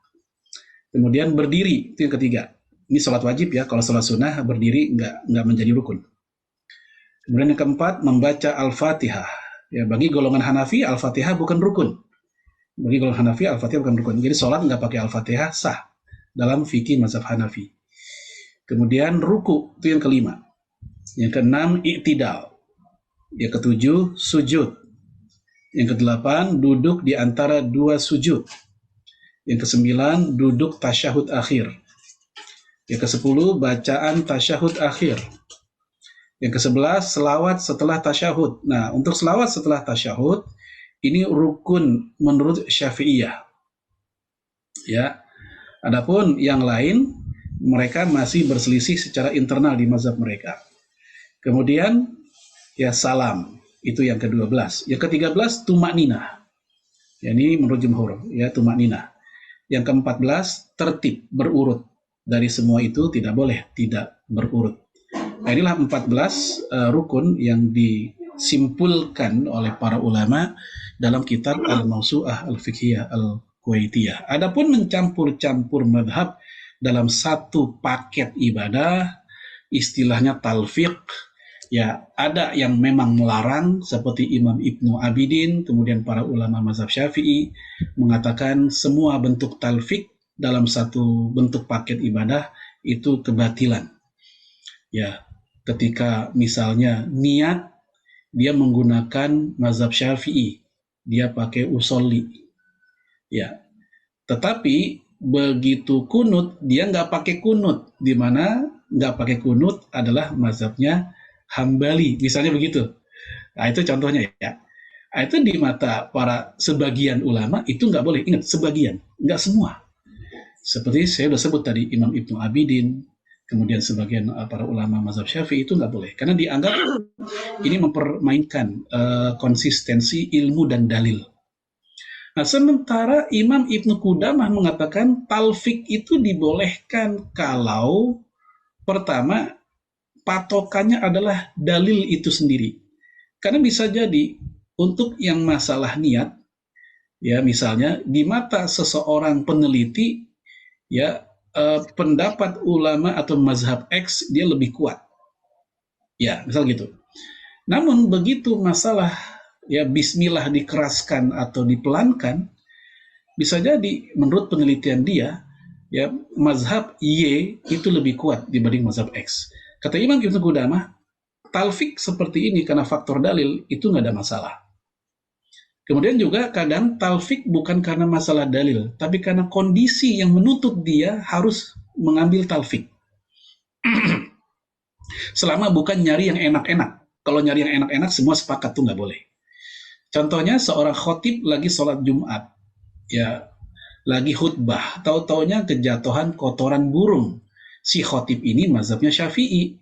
Kemudian berdiri, itu yang ketiga. Ini sholat wajib ya, kalau sholat sunnah berdiri nggak menjadi rukun. Kemudian yang keempat, membaca Al-Fatihah. Ya, bagi golongan Hanafi, Al-Fatihah bukan rukun. Bagi golongan Hanafi, Al-Fatihah bukan rukun. Jadi sholat nggak pakai Al-Fatihah sah dalam fikih mazhab Hanafi. Kemudian ruku, itu yang kelima. Yang keenam, i'tidal. Yang ketujuh, sujud. Yang kedelapan, duduk di antara 2 sujud. Yang kesembilan, duduk tasyahud akhir. Yang ke-10, bacaan tasyahud akhir. Yang ke-11, selawat setelah tasyahud. Nah, untuk selawat setelah tasyahud, ini rukun menurut Syafi'iyah. Ya. Adapun yang lain, mereka masih berselisih secara internal di mazhab mereka. Kemudian, ya salam. Itu yang ke-12. Yang ke-13, tumakninah. Ya, ini menurut jumhur, ya tumakninah. Yang ke-14, tertib, berurut. Dari semua itu tidak boleh tidak berurut. Nah, inilah 14 rukun yang disimpulkan oleh para ulama dalam kitab Al-Mawsu'ah Al-Fiqhiyah Al-Kuwaitiyah. Adapun mencampur-campur madhab dalam satu paket ibadah, istilahnya talfiq, ya ada yang memang melarang seperti Imam Ibnu Abidin, kemudian para ulama mazhab Syafi'i mengatakan semua bentuk talfiq dalam satu bentuk paket ibadah itu kebatilan. Ya, ketika misalnya niat dia menggunakan mazhab Syafi'i, dia pakai usolli. Ya. Tetapi begitu kunut dia nggak pakai kunut, di mana nggak pakai kunut adalah mazhabnya Hambali, misalnya begitu. Nah, itu contohnya ya. Nah, itu di mata para sebagian ulama itu nggak boleh. Ingat, sebagian, nggak semua. Seperti saya sudah sebut tadi, Imam Ibnu Abidin, kemudian sebagian para ulama mazhab Syafi'i itu nggak boleh. Karena dianggap ini mempermainkan konsistensi ilmu dan dalil. Nah, sementara Imam Ibnu Qudamah mengatakan talfik itu dibolehkan kalau pertama patokannya adalah dalil itu sendiri. Karena bisa jadi untuk yang masalah niat, ya misalnya di mata seseorang peneliti, ya pendapat ulama atau mazhab X dia lebih kuat. Ya, misal gitu. Namun begitu masalah ya bismillah dikeraskan atau dipelankan, bisa jadi menurut penelitian dia ya mazhab Y itu lebih kuat dibanding mazhab X. Kata Imam Ibnu Qudamah, talfik seperti ini karena faktor dalil itu nggak ada masalah. Kemudian juga kadang talfik bukan karena masalah dalil, tapi karena kondisi yang menuntut dia harus mengambil talfik. Selama bukan nyari yang enak-enak. Kalau nyari yang enak-enak semua sepakat tuh nggak boleh. Contohnya seorang khotib lagi sholat Jumat, ya lagi khutbah, tahu-taunya kejatuhan kotoran burung. Si khotib ini mazhabnya Syafi'i,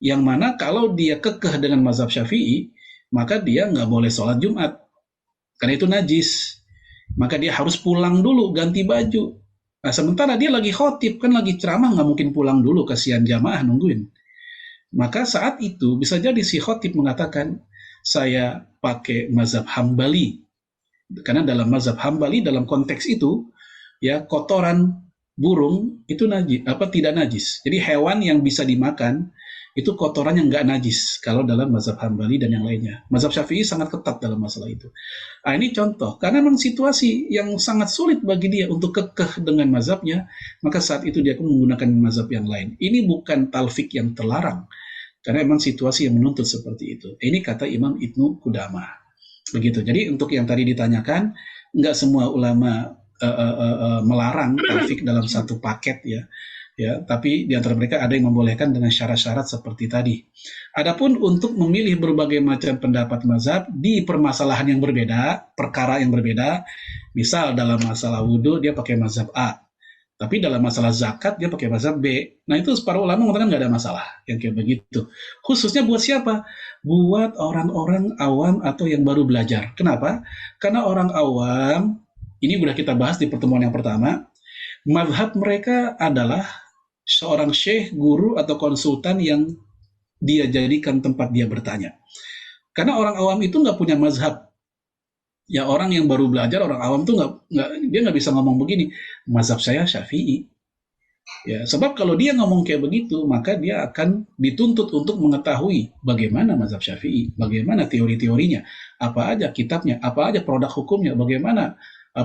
yang mana kalau dia kekeh dengan mazhab Syafi'i, maka dia nggak boleh sholat Jumat, karena itu najis. Maka dia harus pulang dulu, ganti baju. Nah, sementara dia lagi khotib, kan lagi ceramah, nggak mungkin pulang dulu, kasihan jamaah nungguin. Maka saat itu bisa jadi si khotib mengatakan, saya pakai mazhab Hambali. Karena dalam mazhab Hambali, dalam konteks itu, ya kotoran burung itu najis, tidak najis. Jadi hewan yang bisa dimakan, itu kotoran yang nggak najis, kalau dalam mazhab Hambali dan yang lainnya. Mazhab Syafi'i sangat ketat dalam masalah itu. Nah, ini contoh, karena memang situasi yang sangat sulit bagi dia untuk kekeh dengan mazhabnya, maka saat itu dia pun menggunakan mazhab yang lain. Ini bukan talfik yang terlarang, karena memang situasi yang menuntut seperti itu. Ini kata Imam Ibnu Qudamah. Begitu. Jadi untuk yang tadi ditanyakan, nggak semua ulama melarang talfik dalam satu paket ya, tapi di antara mereka ada yang membolehkan dengan syarat-syarat seperti tadi. Adapun untuk memilih berbagai macam pendapat mazhab di permasalahan yang berbeda, perkara yang berbeda, misal dalam masalah wudhu dia pakai mazhab A, tapi dalam masalah zakat dia pakai mazhab B. Nah itu para ulama mengatakan nggak ada masalah yang kayak begitu. Khususnya buat siapa? Buat orang-orang awam atau yang baru belajar. Kenapa? Karena orang awam, ini sudah kita bahas di pertemuan yang pertama, mazhab mereka adalah seorang syekh, guru, atau konsultan yang dia jadikan tempat dia bertanya. Karena orang awam itu nggak punya mazhab. Ya orang yang baru belajar, orang awam tuh dia nggak bisa ngomong begini, mazhab saya Syafi'i. Ya, sebab kalau dia ngomong kayak begitu, maka dia akan dituntut untuk mengetahui bagaimana mazhab Syafi'i, bagaimana teori-teorinya, apa aja kitabnya, apa aja produk hukumnya, bagaimana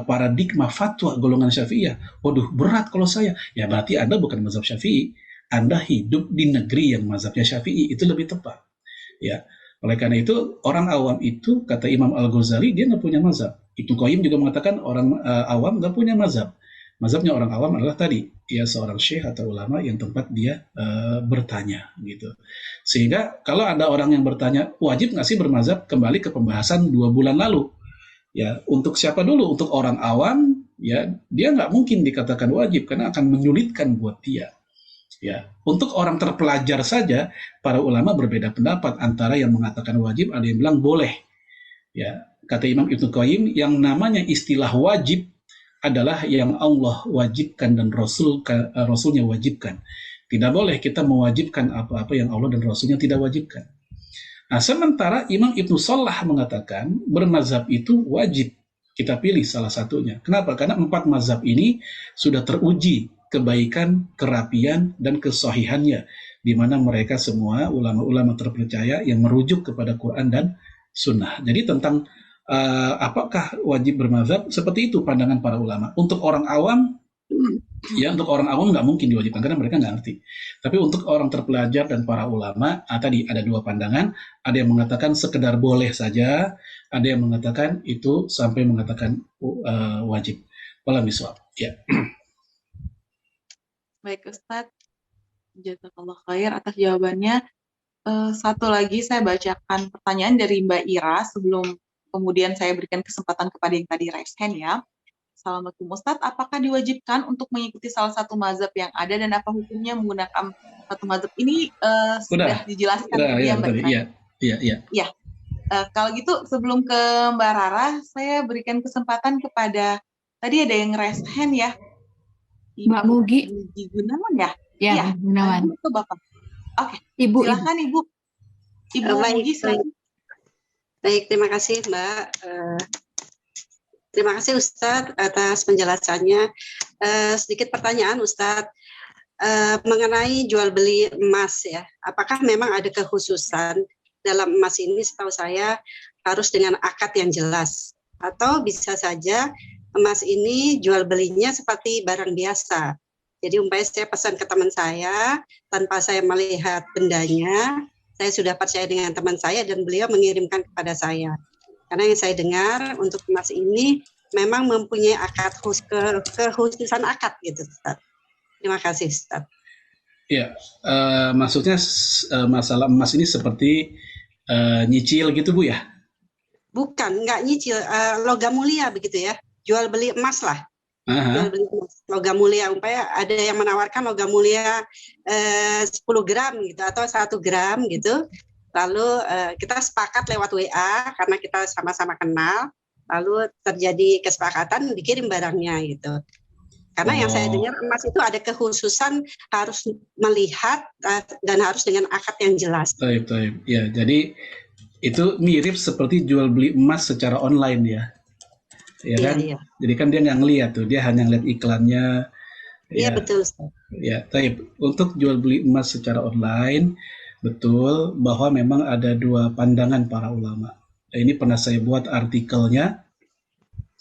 paradigma fatwa golongan Syafi'iyah. Waduh, berat kalau saya. Ya berarti Anda bukan mazhab Syafi'i. Anda hidup di negeri yang mazhabnya Syafi'i, itu lebih tepat. Ya, oleh karena itu orang awam itu, kata Imam Al-Ghazali, dia nggak punya mazhab. Ibnu Qayyim juga mengatakan orang awam nggak punya mazhab. Mazhabnya orang awam adalah tadi, ya seorang syekh atau ulama yang tempat dia bertanya gitu. Sehingga kalau ada orang yang bertanya, wajib nggak sih bermazhab? Kembali ke pembahasan 2 bulan lalu. Ya, untuk siapa dulu? Untuk orang awam, ya dia nggak mungkin dikatakan wajib karena akan menyulitkan buat dia. Ya, untuk orang terpelajar saja, para ulama berbeda pendapat antara yang mengatakan wajib, ada yang bilang boleh. Ya, kata Imam Ibnu Qayyim, yang namanya istilah wajib adalah yang Allah wajibkan dan Rasulnya wajibkan. Tidak boleh kita mewajibkan apa-apa yang Allah dan Rasulnya tidak wajibkan. Nah, sementara Imam Ibnu Salah mengatakan bermazhab itu wajib. Kita pilih salah satunya. Kenapa? Karena 4 mazhab ini sudah teruji kebaikan, kerapian, dan kesahihannya, di mana mereka semua ulama-ulama terpercaya yang merujuk kepada Quran dan Sunnah. Jadi tentang apakah wajib bermazhab, seperti itu pandangan para ulama. Untuk orang awam, ya untuk orang awam nggak mungkin diwajibkan karena mereka nggak ngerti. Tapi untuk orang terpelajar dan para ulama, tadi ada 2 pandangan. Ada yang mengatakan sekedar boleh saja, ada yang mengatakan itu sampai mengatakan wajib. Wallahu a'lam. Ya.
Baik Ustadz, jazakallah khair atas jawabannya. Satu lagi saya bacakan pertanyaan dari Mbak Ira sebelum kemudian saya berikan kesempatan kepada yang tadi raise hand ya. Assalamualaikum Ustadz, apakah diwajibkan untuk mengikuti salah satu mazhab yang ada dan apa hukumnya menggunakan satu mazhab ini? Sudah dijelaskan
ya,
Mbak Ira. Iya. Kalau gitu sebelum ke Mbak Rara, saya berikan kesempatan kepada, tadi ada yang raise hand ya,
Mbak Mugi.
Gunawan ya?
Ya, Gunawan.
Itu Bapak. Oke,
Ibu.
silakan Ibu. Ibu Mugi, silakan.
Baik, terima kasih Mbak. Terima kasih Ustadz atas penjelasannya. sedikit pertanyaan Ustadz mengenai jual beli emas ya. Apakah memang ada kekhususan dalam emas ini? Setahu saya harus dengan akad yang jelas, atau bisa saja emas ini jual belinya seperti barang biasa. Jadi umpamanya saya pesan ke teman saya tanpa saya melihat bendanya, saya sudah percaya dengan teman saya dan beliau mengirimkan kepada saya. Karena yang saya dengar untuk emas ini memang mempunyai akad kekhususan akad gitu, Ustaz. Terima kasih, Ustaz.
Ya, maksudnya masalah emas ini seperti nyicil gitu Bu ya?
Bukan, nggak nyicil, logam mulia begitu ya. Jual beli emas lah. Jual beli emas, logam mulia. Umpamanya ada yang menawarkan logam mulia 10 gram gitu atau 1 gram gitu. Lalu kita sepakat lewat WA karena kita sama-sama kenal. Lalu terjadi kesepakatan dikirim barangnya gitu. Karena yang saya dengar emas itu ada kekhususan harus melihat dan harus dengan akad yang jelas.
Taib. Ya, jadi itu mirip seperti jual beli emas secara online ya. Ya kan? Iya. Jadi kan dia nggak ngelihat tuh, dia hanya ngeliat iklannya.
Iya,
ya.
Betul.
Ya, taib. Untuk jual beli emas secara online, betul bahwa memang ada dua pandangan para ulama. Ini pernah saya buat artikelnya,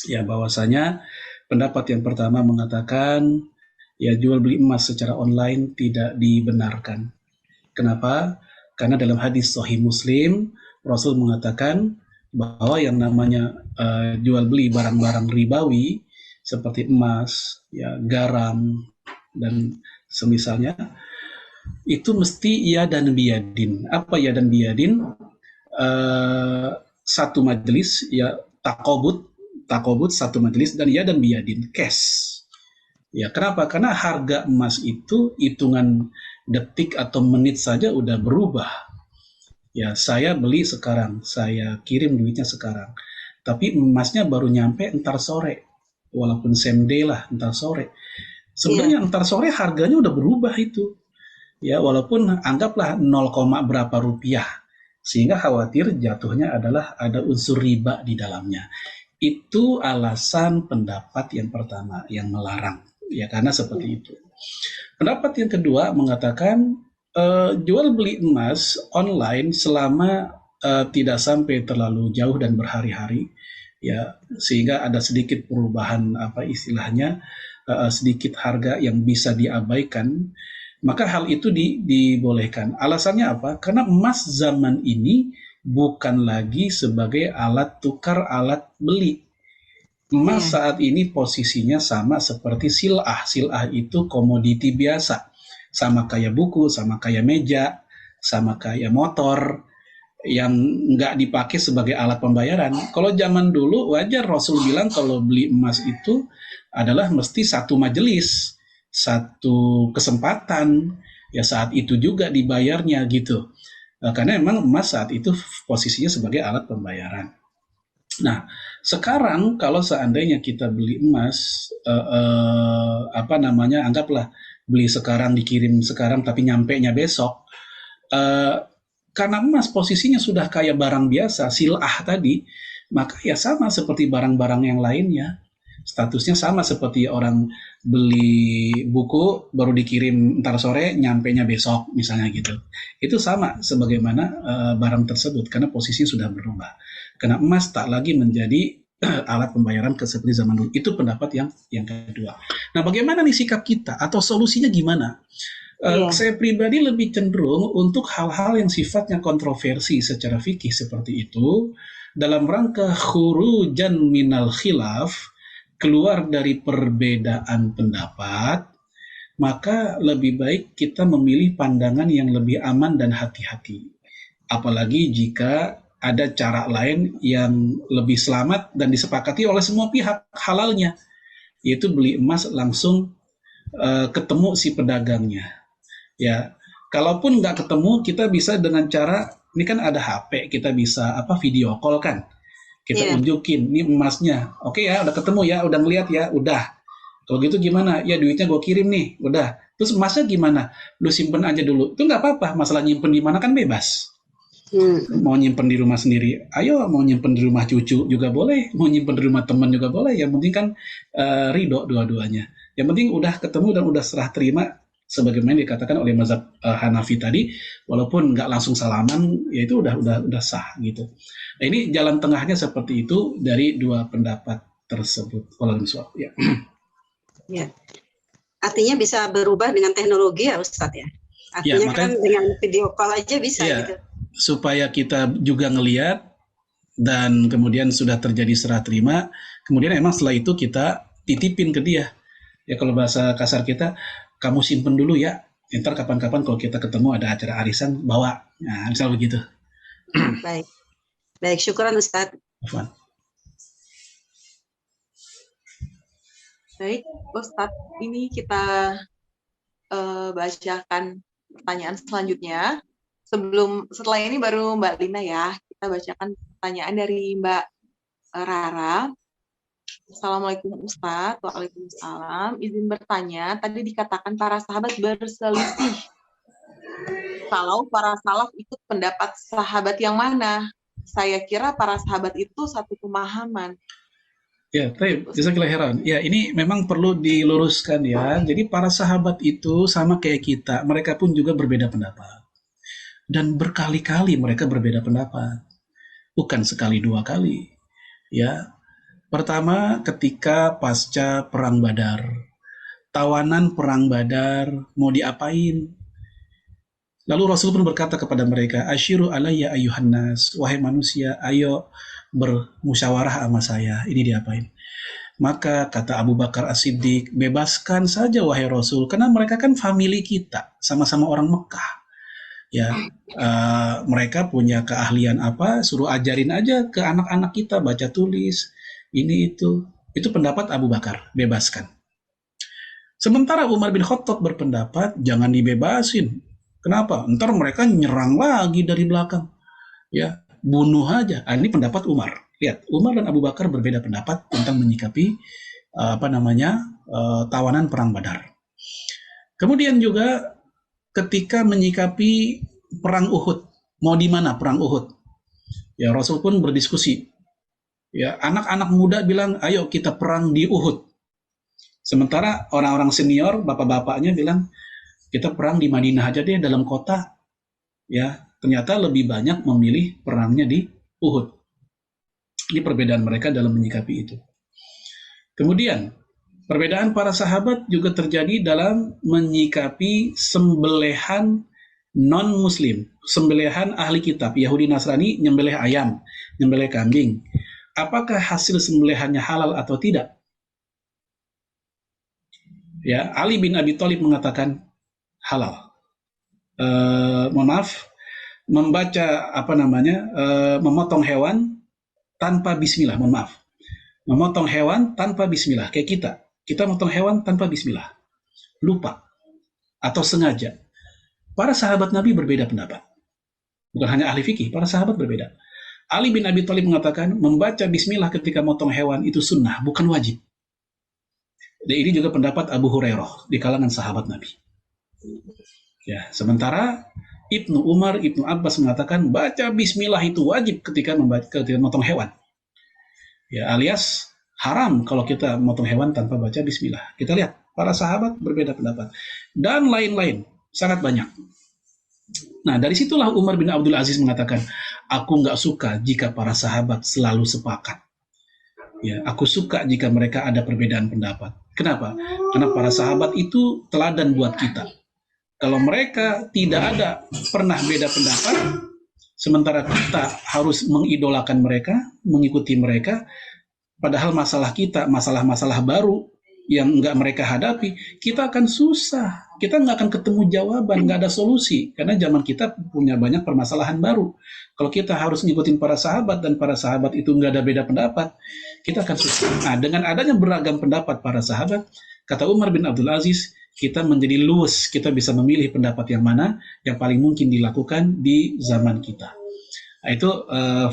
ya bahwasanya pendapat yang pertama mengatakan ya jual beli emas secara online tidak dibenarkan. Kenapa? Karena dalam hadis Sahih Muslim Rasul mengatakan bahwa yang namanya jual beli barang-barang ribawi seperti emas, ya garam dan semisalnya itu mesti ya dan biyadin. Apa ya dan biyadin? Satu majelis ya takobut satu majelis dan ya dan biyadin cash. Ya kenapa? Karena harga emas itu hitungan detik atau menit saja udah berubah. Ya saya beli sekarang, saya kirim duitnya sekarang. Tapi emasnya baru nyampe entar sore. Walaupun same day lah, entar sore. Sebenarnya entar sore harganya udah berubah itu. Ya walaupun anggaplah 0, berapa rupiah. Sehingga khawatir jatuhnya adalah ada unsur riba di dalamnya. Itu alasan pendapat yang pertama yang melarang. Ya karena seperti itu. Pendapat yang kedua mengatakan jual beli emas online selama tidak sampai terlalu jauh dan berhari-hari, ya sehingga ada sedikit perubahan apa istilahnya sedikit harga yang bisa diabaikan, maka hal itu dibolehkan. Alasannya apa? Karena emas zaman ini bukan lagi sebagai alat tukar, alat beli. Emas saat ini posisinya sama seperti silah. Silah itu komoditi biasa. Sama kayak buku, sama kayak meja, sama kayak motor yang nggak dipakai sebagai alat pembayaran. Kalau zaman dulu wajar Rasul bilang kalau beli emas itu adalah mesti satu majelis, satu kesempatan. Ya saat itu juga dibayarnya gitu. Karena memang emas saat itu posisinya sebagai alat pembayaran. Nah, sekarang kalau seandainya kita beli emas, anggaplah beli sekarang dikirim sekarang tapi nyampenya besok, karena emas posisinya sudah kayak barang biasa, silah tadi, maka ya sama seperti barang-barang yang lainnya. Statusnya sama seperti orang beli buku baru dikirim ntar sore, nyampenya besok misalnya gitu. Itu sama sebagaimana barang tersebut karena posisinya sudah berubah. Karena emas tak lagi menjadi alat pembayaran seperti zaman dulu. Itu pendapat yang kedua. Nah, bagaimana nih sikap kita atau solusinya gimana? Saya pribadi lebih cenderung untuk hal-hal yang sifatnya kontroversi secara fikih seperti itu dalam rangka khurujan minal khilaf, keluar dari perbedaan pendapat, maka lebih baik kita memilih pandangan yang lebih aman dan hati-hati. Apalagi jika ada cara lain yang lebih selamat dan disepakati oleh semua pihak halalnya, yaitu beli emas langsung ketemu si pedagangnya. Ya, kalaupun nggak ketemu, kita bisa dengan cara, ini kan ada HP, kita bisa video call kan, kita unjukin, ini emasnya, oke ya, udah ketemu ya, udah ngeliat ya, udah. Kalau gitu gimana? Ya duitnya gue kirim nih, udah. Terus emasnya gimana? Lu simpen aja dulu. Itu nggak apa-apa, masalah nyimpen di mana kan bebas. Mau nyimpen di rumah sendiri, ayo. Mau nyimpen di rumah cucu juga boleh, mau nyimpen di rumah teman juga boleh. Yang penting kan ridho dua-duanya. Yang penting udah ketemu dan udah serah terima, sebagaimana dikatakan oleh mazhab Hanafi tadi, walaupun nggak langsung salaman, ya itu udah sah gitu. Nah, ini jalan tengahnya seperti itu dari dua pendapat tersebut. Ya.
Ya. Artinya bisa berubah dengan teknologi ya Ustadz ya. Artinya
makanya,
kan dengan video call aja bisa gitu.
Supaya kita juga ngelihat dan kemudian sudah terjadi serah terima, kemudian emang setelah itu kita titipin ke dia. Ya kalau bahasa kasar kita, kamu simpen dulu ya, ntar kapan-kapan kalau kita ketemu ada acara arisan, bawa. Nah, misal begitu.
Baik, syukuran Ustadz.
Afwan.
Baik, Ustadz, ini kita bacakan pertanyaan selanjutnya. Setelah ini baru Mbak Lina ya, kita bacakan pertanyaan dari Mbak Rara. Assalamualaikum Ustadz. Waalaikumsalam. Izin bertanya, tadi dikatakan para sahabat berselisih. Kalau para salaf ikut pendapat sahabat yang mana? Saya kira para sahabat itu satu pemahaman.
Ya, baik. Jazakallah khairan. Ya, ini memang perlu diluruskan ya. Jadi para sahabat itu sama kayak kita, mereka pun juga berbeda pendapat. Dan berkali-kali mereka berbeda pendapat. Bukan sekali dua kali. Ya. Pertama, ketika pasca perang Badar. Tawanan perang Badar mau diapain? Lalu Rasul pun berkata kepada mereka, "Asyiru alayya ayyuhan nas, wahai manusia, ayo bermusyawarah sama saya, ini diapain?" Maka kata Abu Bakar As-Siddiq, "Bebaskan saja wahai Rasul, karena mereka kan famili kita, sama-sama orang Mekah. Ya, mereka punya keahlian apa, suruh ajarin aja ke anak-anak kita, baca tulis, ini itu." Itu pendapat Abu Bakar, bebaskan. Sementara Umar bin Khattab berpendapat, jangan dibebasin. Kenapa? Ntar mereka nyerang lagi dari belakang. Ya, bunuh aja. Ini pendapat Umar. Lihat, Umar dan Abu Bakar berbeda pendapat tentang menyikapi tawanan perang Badar. Kemudian juga ketika menyikapi perang Uhud, mau di mana perang Uhud? Ya, Rasul pun berdiskusi. Ya, anak-anak muda bilang, "Ayo kita perang di Uhud." Sementara orang-orang senior, bapak-bapaknya bilang, "Kita perang di Madinah aja deh, dalam kota." Ya, ternyata lebih banyak memilih perangnya di Uhud. Ini perbedaan mereka dalam menyikapi itu. Kemudian, perbedaan para sahabat juga terjadi dalam menyikapi sembelihan non-muslim, sembelihan ahli kitab, Yahudi Nasrani nyembelih ayam, nyembelih kambing. Apakah hasil sembelihannya halal atau tidak? Ya, Ali bin Abi Thalib mengatakan halal. Membaca memotong hewan tanpa bismillah, memotong hewan tanpa bismillah, kayak kita motong hewan tanpa bismillah, lupa atau sengaja. Para sahabat Nabi berbeda pendapat, bukan hanya ahli fikih, para sahabat berbeda. Ali bin Abi Thalib mengatakan membaca bismillah ketika motong hewan itu sunnah, bukan wajib. Dan ini juga pendapat Abu Hurairah di kalangan sahabat Nabi. Ya, sementara Ibnu Umar, Ibnu Abbas mengatakan baca bismillah itu wajib ketika motong hewan. Ya, alias haram kalau kita motong hewan tanpa baca bismillah. Kita lihat, para sahabat berbeda pendapat. Dan lain-lain, sangat banyak. Nah, dari situlah Umar bin Abdul Aziz mengatakan, aku nggak suka jika para sahabat selalu sepakat. Ya, aku suka jika mereka ada perbedaan pendapat. Kenapa? Karena para sahabat itu teladan buat kita. Kalau mereka tidak ada pernah beda pendapat, sementara kita harus mengidolakan mereka, mengikuti mereka, padahal masalah kita, masalah-masalah baru yang nggak mereka hadapi, kita akan susah. Kita nggak akan ketemu jawaban, nggak ada solusi. Karena zaman kita punya banyak permasalahan baru. Kalau kita harus ngikutin para sahabat dan para sahabat itu nggak ada beda pendapat, kita akan susah. Nah, dengan adanya beragam pendapat para sahabat, kata Umar bin Abdul Aziz, kita menjadi luwes, kita bisa memilih pendapat yang mana yang paling mungkin dilakukan di zaman kita. Nah, itu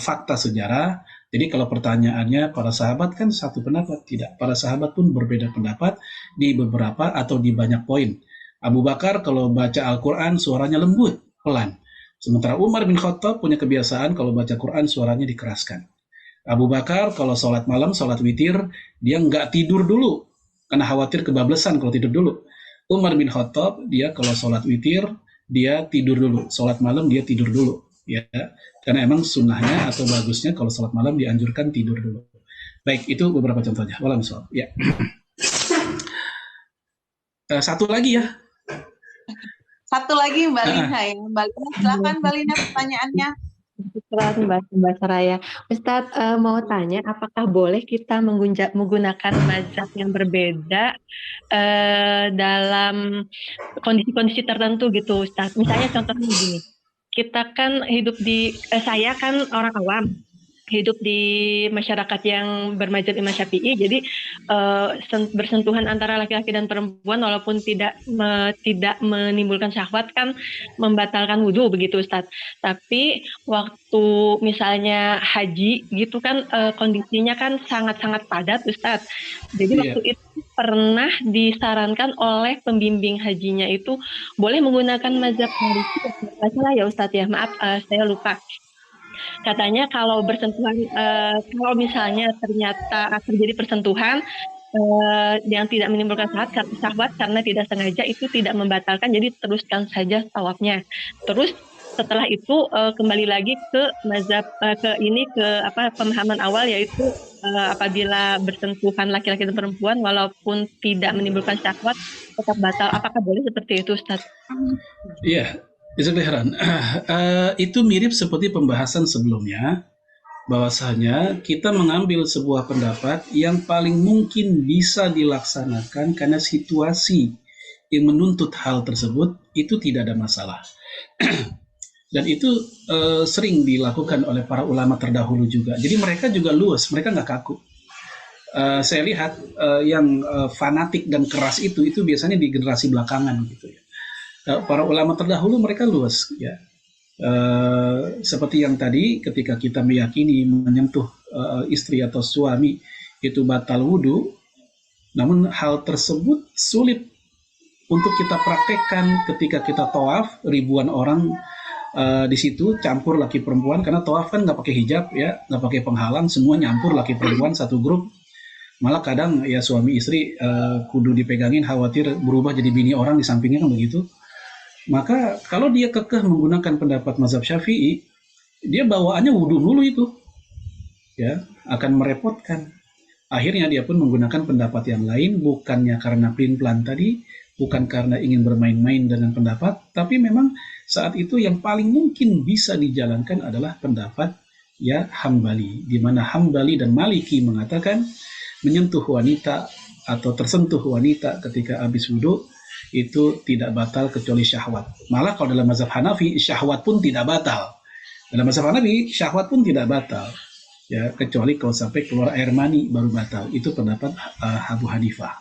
fakta sejarah. Jadi kalau pertanyaannya para sahabat kan satu pendapat, tidak. Para sahabat pun berbeda pendapat di beberapa atau di banyak poin. Abu Bakar kalau baca Al-Quran suaranya lembut, pelan. Sementara Umar bin Khattab punya kebiasaan kalau baca Quran suaranya dikeraskan. Abu Bakar kalau sholat malam, sholat witir, dia nggak tidur dulu. karena khawatir kebablasan kalau tidur dulu. Umar bin Khattab, dia kalau sholat witir, dia tidur dulu. Sholat malam dia tidur dulu. Ya, karena emang sunnahnya atau bagusnya kalau sholat malam dianjurkan tidur dulu. Baik, itu beberapa contohnya. Walhamdulillah. Ya. Satu lagi ya.
Satu lagi Mbak Lina ya. Mbak Lina, silakan Mbak Lina pertanyaannya.
Mbak Saraya. Ustadz mau tanya, apakah boleh kita menggunakan mazhab yang berbeda dalam kondisi-kondisi tertentu gitu, Ustadz? Misalnya contohnya begini, kita kan hidup saya kan orang awam, hidup di masyarakat yang bermadzhab Imam Syafi'i, jadi bersentuhan antara laki-laki dan perempuan walaupun tidak menimbulkan syahwat kan membatalkan wudhu begitu Ustadz. Tapi waktu misalnya haji gitu kan kondisinya kan sangat-sangat padat Ustadz. Jadi waktu itu pernah disarankan oleh pembimbing hajinya itu boleh menggunakan mazhab Maliki. Salah ya Ustadz ya, maaf saya lupa. Katanya kalau bersentuhan, kalau misalnya ternyata terjadi persentuhan yang tidak menimbulkan syahwat karena tidak sengaja, itu tidak membatalkan, jadi teruskan saja tawafnya. Terus setelah itu kembali lagi ke mazhab pemahaman awal, yaitu apabila bersentuhan laki-laki dan perempuan walaupun tidak menimbulkan syahwat tetap batal. Apakah boleh seperti itu, Ustaz?
Iya. Heran. Itu mirip seperti pembahasan sebelumnya, bahwasanya kita mengambil sebuah pendapat yang paling mungkin bisa dilaksanakan karena situasi yang menuntut hal tersebut, itu tidak ada masalah. Dan itu sering dilakukan oleh para ulama terdahulu juga. Jadi mereka juga luas, mereka nggak kaku. Saya lihat yang fanatik dan keras itu biasanya di generasi belakangan gitu ya. Para ulama terdahulu mereka luas ya, seperti yang tadi ketika kita meyakini menyentuh istri atau suami itu batal wudhu, namun hal tersebut sulit untuk kita praktekkan ketika kita tawaf ribuan orang di situ campur laki perempuan, karena tawaf kan nggak pakai hijab ya, nggak pakai penghalang, semua nyampur laki perempuan satu grup. Malah kadang ya suami istri kudu dipegangin, khawatir berubah jadi bini orang di sampingnya kan begitu. Maka kalau dia kekeh menggunakan pendapat mazhab Syafi'i, dia bawaannya wudhu dulu itu, ya akan merepotkan. Akhirnya dia pun menggunakan pendapat yang lain, bukannya karena plan tadi, bukan karena ingin bermain-main dengan pendapat, tapi memang saat itu yang paling mungkin bisa dijalankan adalah pendapat ya Hambali, di mana Hambali dan Maliki mengatakan menyentuh wanita atau tersentuh wanita ketika habis wudhu itu tidak batal kecuali syahwat. Malah kalau dalam mazhab Hanafi syahwat pun tidak batal. Dalam mazhab Hanafi syahwat pun tidak batal. Ya, kecuali kalau sampai keluar air mani baru batal. Itu pendapat Abu Hanifah.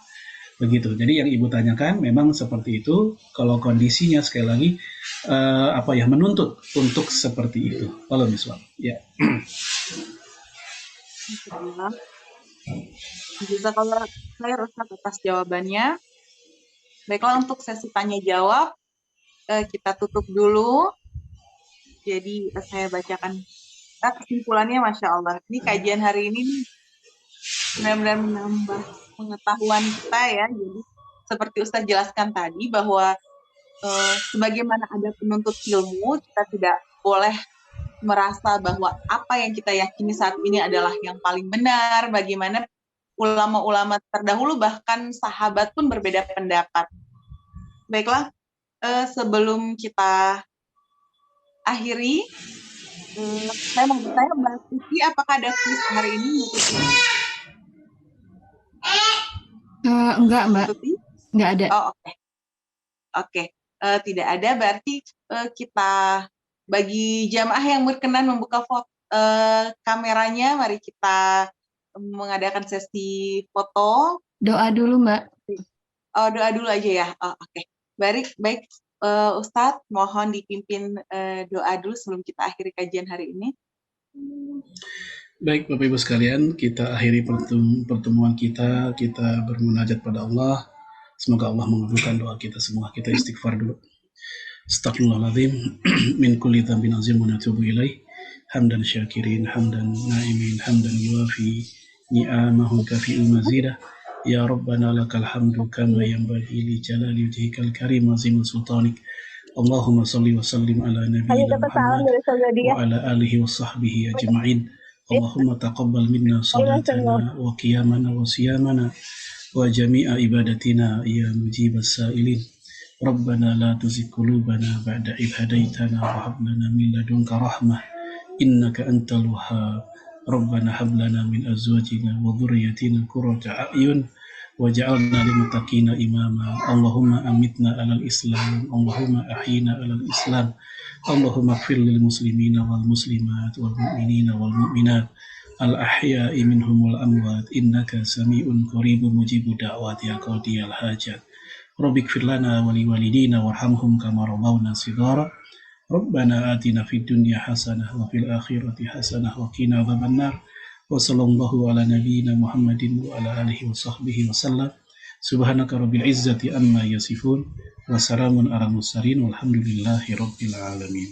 Begitu. Jadi yang Ibu tanyakan memang seperti itu. Kalau kondisinya sekali lagi menuntut untuk seperti itu. Kalau misal, ya.
Jazakallah khair Ustaz atas jawabannya. Baiklah, untuk sesi tanya jawab kita tutup dulu. Jadi saya bacakan kesimpulannya. Masya Allah, ini kajian hari ini benar-benar menambah pengetahuan kita ya. Jadi seperti Ustaz jelaskan tadi bahwa sebagaimana ada penuntut ilmu, kita tidak boleh merasa bahwa apa yang kita yakini saat ini adalah yang paling benar. Bagaimana ulama-ulama terdahulu, bahkan sahabat pun berbeda pendapat. Baiklah, sebelum kita akhiri, saya mau bertanya Mbak Tuti, apakah ada quiz hari ini Mbak Tuti?
Enggak Mbak,
Tuti?
enggak ada.
Oh oke. Tidak ada, berarti kita bagi jamaah yang berkenan membuka kameranya, mari kita mengadakan sesi foto.
Doa dulu Mbak.
Oh, doa dulu aja ya. Oh, oke. Baik Ustadz, mohon dipimpin doa dulu sebelum kita akhiri kajian hari ini.
Baik Bapak Ibu sekalian, kita akhiri pertemuan kita bermunajat pada Allah. Semoga Allah mengabulkan doa kita semua. Kita istighfar dulu. Astaghfirullahaladzim min kulli dzambin azim wa natubu ilaih. Hamdan syakirin, hamdan naimin, hamdan yuafi ni'amahu kafi'u mazidah. Ya Rabbana lakal hamdu kama yanbaghi li jalali wajhikal karim azim sultanik. Allahumma salli wa sallim ala nabiyyina Muhammad wa ala alihi wa sahbihi ajma'in. Allahumma taqabbal minna salatana wa qiyamana wa siyamana wa jami'a ibadatina ya mujibas sa'ilin. Rabbana la tuzigh qulubana ba'da idh hadaitana wa hab lana min ladunka rahmah innaka antal wahhab. Rabbana hab lana min azwajina wa dhurriyyatina qurrata a'yun waj'alna lil muttaqina imama. Allahumma amitna 'alal Islam, Allahumma ahyina 'alal Islam. Allahumma ighfir lil muslimina wal muslimat wal mu'minina wal mu'minat al ahya'i minhum wal amwat innaka sami'un qaribun mujibud da'wat ya qadiyal hajat. Rabbi ighfir lana wa li walidina warhamhum kama rabbawna shighara. Rabbana atina fid dunya hasanah wa fil akhirati hasanah wa qina adzabannar. Wa sallallahu ala nabiyyina Muhammadin wa ala alihi wa sahbihi wa sallam. Subhanaka rabbil izzati amma yasifun wa salamun ala mursalin walhamdulillahi rabbil alamin.